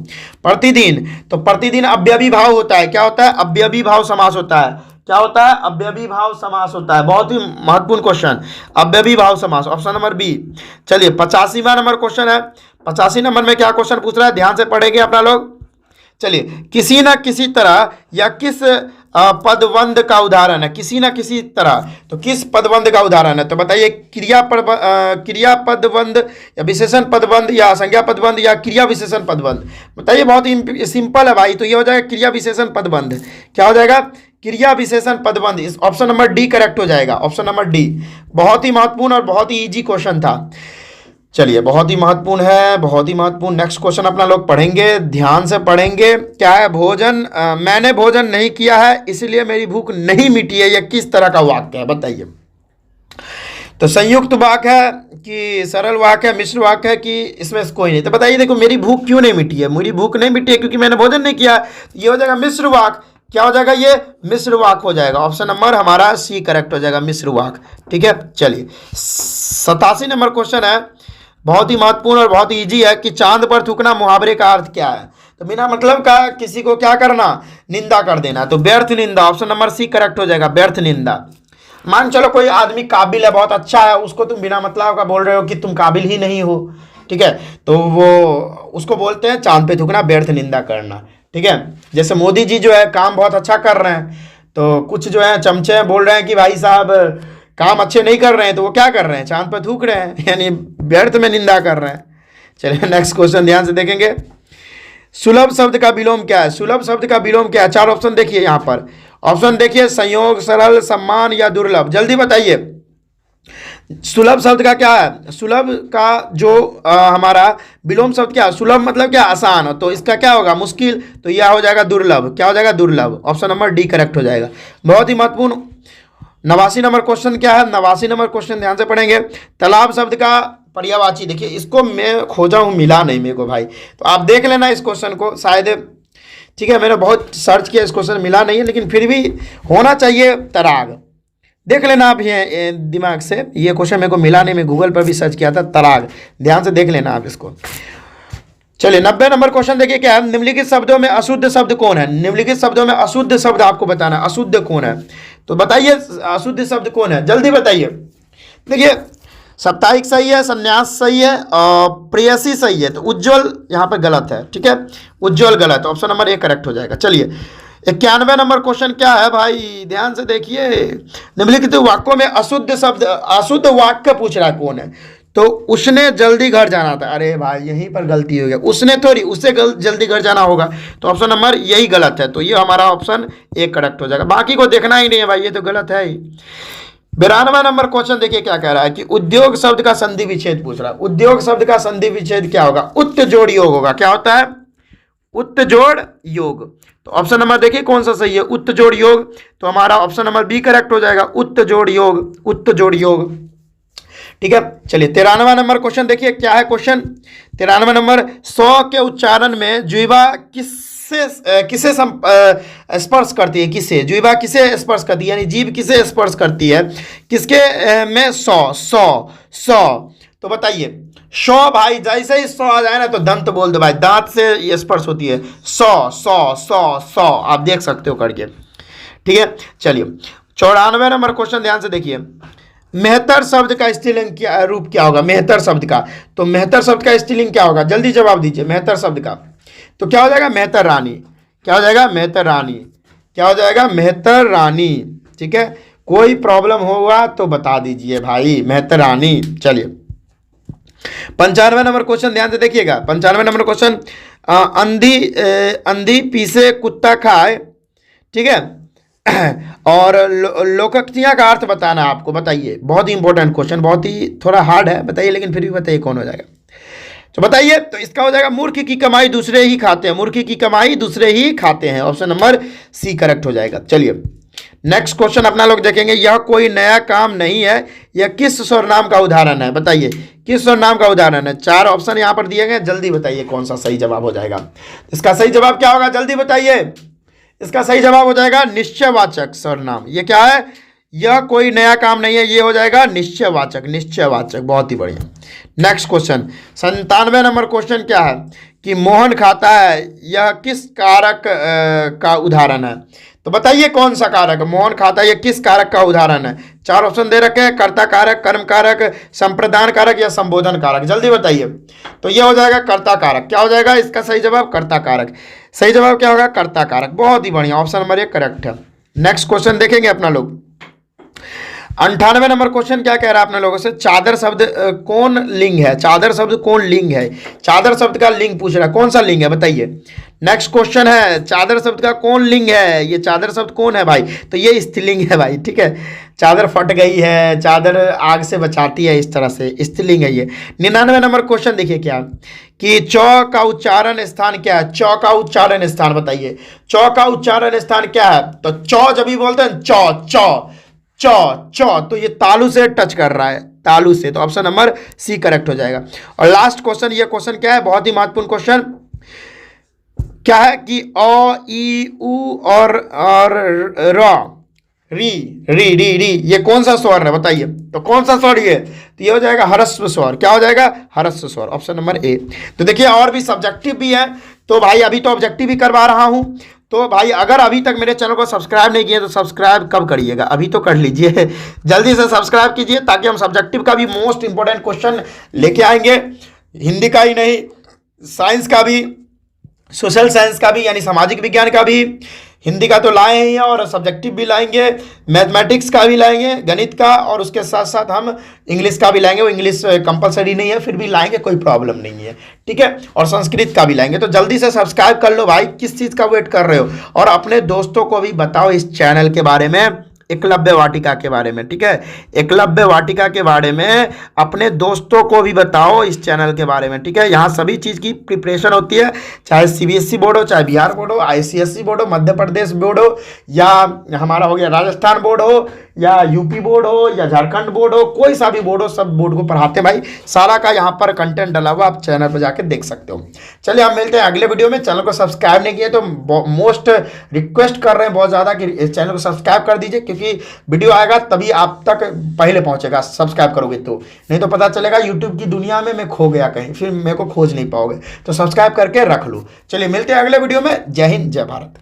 प्रतिदिन, तो प्रतिदिन अव्ययीभाव होता है। क्या होता है? अव्ययीभाव समास होता है। क्या होता है? अव्ययीभाव समास होता है। बहुत ही महत्वपूर्ण क्वेश्चन, अव्ययीभाव समास, ऑप्शन नंबर बी। चलिए 85वां नंबर क्वेश्चन है। 85 नंबर में क्या क्वेश्चन पूछ रहा है, ध्यान से पढ़ेंगे अपना लोग। चलिए किसी न किसी तरह या किस पदबंध का उदाहरण है? किसी न किसी तरह, तो किस पदबंध का उदाहरण है? तो बताइए क्रिया पदबंध या विशेषण पदबंध या संज्ञा पदबंध या क्रिया विशेषण पदबंध। बताइए बहुत ही सिंपल है भाई। तो ये हो जाएगा क्रिया विशेषण पदबंध। क्या हो जाएगा? क्रिया विशेषण पदबंध। इस ऑप्शन नंबर डी करेक्ट हो जाएगा, ऑप्शन नंबर डी। बहुत ही महत्वपूर्ण और बहुत ही इजी क्वेश्चन था। चलिए बहुत ही महत्वपूर्ण है, बहुत ही महत्वपूर्ण। नेक्स्ट क्वेश्चन अपना लोग पढ़ेंगे, ध्यान से पढ़ेंगे। क्या है? भोजन मैंने भोजन नहीं किया है इसलिए मेरी भूख नहीं मिटी है। यह किस तरह का वाक्य है? बताइए। तो संयुक्त वाक्य है कि सरल वाक्य है, मिश्र वाक्य है कि इसमें कोई नहीं? तो बताइए देखो मेरी भूख क्यों नहीं मिटी है? मेरी भूख नहीं मिटी है क्योंकि मैंने भोजन नहीं किया। ये हो जाएगा मिश्र वाक्य। क्या हो जाएगा? ये मिश्र वाक्य हो जाएगा। ऑप्शन नंबर हमारा सी करेक्ट हो जाएगा, मिश्र वाक्य। ठीक है चलिए 87 नंबर क्वेश्चन है, बहुत ही महत्वपूर्ण और बहुत ही इजी है कि चांद पर थूकना मुहावरे का अर्थ क्या है? तो बिना मतलब का किसी को क्या करना? निंदा कर देना। तो व्यर्थ निंदा, ऑप्शन नंबर सी करेक्ट हो जाएगा, व्यर्थ निंदा। मान चलो कोई आदमी काबिल है, बहुत अच्छा है, उसको तुम बिना मतलब का बोल रहे हो कि तुम काबिल ही नहीं हो। ठीक है तो वो उसको बोलते हैं चांद पे थूकना, व्यर्थ निंदा करना। ठीक है जैसे मोदी जी जो है काम बहुत अच्छा कर रहे हैं, तो कुछ जो है चमचे बोल रहे हैं कि भाई साहब काम अच्छे नहीं कर रहे हैं, तो वो क्या कर रहे हैं? चांद पर थूक रहे हैं, यानी व्यर्थ में निंदा कर रहे हैं। चलिए नेक्स्ट क्वेश्चन ध्यान से देखेंगे। सुलभ शब्द का विलोम क्या है? सुलभ शब्द का विलोम क्या है? 4 ऑप्शन देखिए यहाँ पर। ऑप्शन देखिए संयोग, सरल, सम्मान या दुर्लभ। जल्दी बताइए सुलभ शब्द का क्या है? सुलभ का जो हमारा विलोम शब्द क्या है? सुलभ मतलब क्या? आसान। तो इसका क्या होगा? मुश्किल। तो यह हो जाएगा दुर्लभ। क्या हो जाएगा? दुर्लभ। ऑप्शन नंबर डी करेक्ट हो जाएगा। बहुत ही महत्वपूर्ण 89 नंबर क्वेश्चन क्या है? 89 नंबर क्वेश्चन ध्यान से पढ़ेंगे। तालाब शब्द का पर्यायवाची, देखिए इसको मैं खोजा हूँ, मिला नहीं मेरे को भाई, तो आप देख लेना इस क्वेश्चन को, शायद ठीक है, मैंने बहुत सर्च किया, इस क्वेश्चन मिला नहीं है, लेकिन फिर भी होना चाहिए तराग। देख लेना आप ये दिमाग से, ये क्वेश्चन मेरे को मिला नहीं, मैं गूगल पर भी सर्च किया था, तराग, ध्यान से देख लेना आप इसको। चलिए 90 नंबर क्वेश्चन देखिए क्या है, निम्नलिखित शब्दों में अशुद्ध शब्द कौन है। निम्नलिखित शब्दों में अशुद्ध शब्द आपको बताना है, अशुद्ध कौन है, तो बताइए अशुद्ध शब्द कौन है, जल्दी बताइए। देखिए साप्ताहिक सही है, संन्यास सही है, और प्रेयसी सही है, तो उज्जवल यहाँ पर गलत है, ठीक है, उज्जवल गलत, ऑप्शन नंबर ए करेक्ट हो जाएगा। चलिए 91 नंबर क्वेश्चन क्या है भाई, ध्यान से देखिए, निम्नलिखित वाक्यों में अशुद्ध शब्द, अशुद्ध वाक्य पूछ रहा है कौन है, तो उसने जल्दी घर जाना था, अरे भाई यहीं पर गलती हो गया, उसने थोड़ी, उससे जल्दी घर जाना होगा, तो ऑप्शन नंबर यही गलत है, तो ये हमारा ऑप्शन ए करेक्ट हो जाएगा, बाकी को देखना ही नहीं है भाई, ये तो गलत है ही। 92 नंबर क्वेश्चन देखिए क्या कह रहा है कि उद्योग शब्द का संधि विच्छेद पूछ रहा है। उद्योग शब्द का संधि विच्छेद क्या होगा, उत्त जोड़ योग होगा, क्या होता है, उत्त जोड़ योग, तो ऑप्शन नंबर देखिए कौन सा सही है, उत्त जोड़ योग, तो हमारा ऑप्शन नंबर बी करेक्ट हो जाएगा, उत्त जोड़ योग, उत्त जोड़ योग, ठीक है। चलिए 93 नंबर क्वेश्चन देखिए क्या है क्वेश्चन, 93 नंबर, 100 के उच्चारण में जीवा किसे स्पर्श करती है, किसे जीवा किसे स्पर्श करती है, यानी जीभ किसे स्पर्श करती है, किसके में 100, तो बताइए 100 भाई, जैसे ही 100 आ जाए ना तो दंत बोल दो भाई, दांत से ये स्पर्श होती है, 100 आप देख सकते हो करके, ठीक है। चलिए 94 नंबर क्वेश्चन ध्यान से देखिए, मेहतर शब्द का स्त्रीलिंग क्या रूप क्या होगा, मेहतर शब्द का, तो मेहतर शब्द का स्त्रीलिंग क्या होगा, जल्दी जवाब दीजिए, मेहतर शब्द का तो क्या हो जाएगा, मेहतर रानी, क्या हो जाएगा, मेहतर रानी, क्या हो जाएगा, मेहतर रानी, ठीक है, कोई प्रॉब्लम होगा तो बता दीजिए भाई, मेहतर रानी। चलिए 95 नंबर क्वेश्चन ध्यान से देखिएगा, 95 नंबर क्वेश्चन, अंधी पीसे कुत्ता खाए, ठीक है, और लोकोक्तियां का अर्थ बताना आपको, बताइए, बहुत ही इंपॉर्टेंट क्वेश्चन, बहुत ही थोड़ा हार्ड है, बताइए, लेकिन फिर भी बताइए कौन हो जाएगा, तो बताइए, तो इसका हो जाएगा मूर्ख की कमाई दूसरे ही खाते हैं, मूर्ख की कमाई दूसरे ही खाते हैं, ऑप्शन नंबर सी करेक्ट हो जाएगा। चलिए नेक्स्ट क्वेश्चन अपना लोग देखेंगे, यह कोई नया काम नहीं है, यह किस सर्वनाम का उदाहरण है, बताइए किस सर्वनाम का उदाहरण है, 4 ऑप्शन यहां पर दिए गए, जल्दी बताइए कौन सा सही जवाब हो जाएगा, इसका सही जवाब क्या होगा, जल्दी बताइए, इसका सही जवाब हो जाएगा निश्चयवाचक सर्वनाम, ये क्या है, यह कोई नया काम नहीं है, ये हो जाएगा निश्चयवाचक, निश्चयवाचक, बहुत ही बढ़िया। नेक्स्ट क्वेश्चन 97 नंबर क्वेश्चन क्या है कि मोहन खाता है, यह किस कारक का उदाहरण है, तो बताइए कौन सा कारक, मोहन खाता है, यह किस कारक का उदाहरण है, 4 ऑप्शन दे रखे हैं, कर्ता कारक, कर्म कारक, संप्रदान कारक या संबोधन कारक, जल्दी बताइए, तो यह हो जाएगा कर्ता कारक, क्या हो जाएगा इसका सही जवाब, कर्ता कारक, सही जवाब क्या होगा, कर्ता कारक, बहुत ही बढ़िया, ऑप्शन नंबर 1 करेक्ट है। नेक्स्ट क्वेश्चन देखेंगे अपना लोग, 98 नंबर क्वेश्चन क्या कह रहा है अपने लोगों से, चादर शब्द कौन लिंग है, चादर शब्द कौन लिंग है, चादर शब्द का लिंग पूछ रहा है, कौन सा लिंग है बताइए। नेक्स्ट क्वेश्चन है, चादर शब्द का कौन लिंग है, ये चादर शब्द कौन है भाई, तो ये स्त्रीलिंग है भाई, ठीक है, चादर फट गई है, चादर आग से बचाती है, इस तरह से स्त्रीलिंग है ये। 99 नंबर क्वेश्चन देखिए क्या कि चौ का उच्चारण स्थान क्या है, चौ का उच्चारण स्थान बताइए, चौ का उच्चारण स्थान क्या है, तो चौ जब भी बोलते हैं चौ चौ चौ, तो ये तालू से टच कर रहा है, तालू से, तो ऑप्शन नंबर सी करेक्ट हो जाएगा। और लास्ट क्वेश्चन, ये क्वेश्चन क्या है, बहुत ही महत्वपूर्ण क्वेश्चन क्या है कि अ ई उ और र री री री री, ये कौन सा स्वर है बताइए, तो कौन सा स्वर ये, तो ये हो जाएगा ह्रस्व स्वर, क्या हो जाएगा, ह्रस्व स्वर, ऑप्शन नंबर ए। तो देखिए और भी सब्जेक्टिव भी है, तो भाई अभी तो ऑब्जेक्टिव भी करवा रहा हूं, तो भाई अगर अभी तक मेरे चैनल को सब्सक्राइब नहीं किए तो सब्सक्राइब कब करिएगा, अभी तो कर लीजिए, जल्दी से सब्सक्राइब कीजिए, ताकि हम सब्जेक्टिव का भी मोस्ट इंपॉर्टेंट क्वेश्चन लेके आएंगे, हिंदी का ही नहीं, साइंस का भी, सोशल साइंस का भी, यानी सामाजिक विज्ञान का भी, हिंदी का तो लाए ही हैं और सब्जेक्टिव भी लाएंगे, मैथमेटिक्स का भी लाएंगे, गणित का, और उसके साथ साथ हम इंग्लिश का भी लाएंगे, वो इंग्लिश कंपलसरी नहीं है, फिर भी लाएंगे, कोई प्रॉब्लम नहीं है, ठीक है, और संस्कृत का भी लाएंगे। तो जल्दी से सब्सक्राइब कर लो भाई, किस चीज़ का वेट कर रहे हो, और अपने दोस्तों को भी बताओ इस चैनल के बारे में, एकलव्य वाटिका के बारे में, ठीक है। एकलव्य वाटिका के बारे में अपने दोस्तों को भी बताओ इस चैनल के बारे में, ठीक है। यहाँ सभी चीज़ की प्रिपरेशन होती है, चाहे सीबीएसई बोर्ड हो, चाहे बिहार बोर्ड हो, आईसीएसई बोर्ड हो, मध्य प्रदेश बोर्ड हो, या हमारा हो गया राजस्थान बोर्ड हो, या यूपी बोर्ड हो, या झारखंड बोर्ड हो, कोई सा भी बोर्ड हो, सब बोर्ड को पढ़ाते हैं भाई। सारा का यहाँ पर कंटेंट डला हुआ, आप चैनल पर जाकर देख सकते हो। चलिए हम मिलते हैं अगले वीडियो में। चैनल को सब्सक्राइब नहीं किए तो मोस्ट रिक्वेस्ट कर रहे हैं बहुत ज़्यादा कि इस चैनल को सब्सक्राइब कर दीजिए, क्योंकि वीडियो आएगा तभी आप तक पहले पहुँचेगा, सब्सक्राइब करोगे तो, नहीं तो पता चलेगा यूट्यूब की दुनिया में मैं खो गया कहीं, फिर मेरे को खोज नहीं पाओगे। तो सब्सक्राइब करके रख लो। चलिए मिलते हैं अगले वीडियो में। जय हिंद, जय भारत।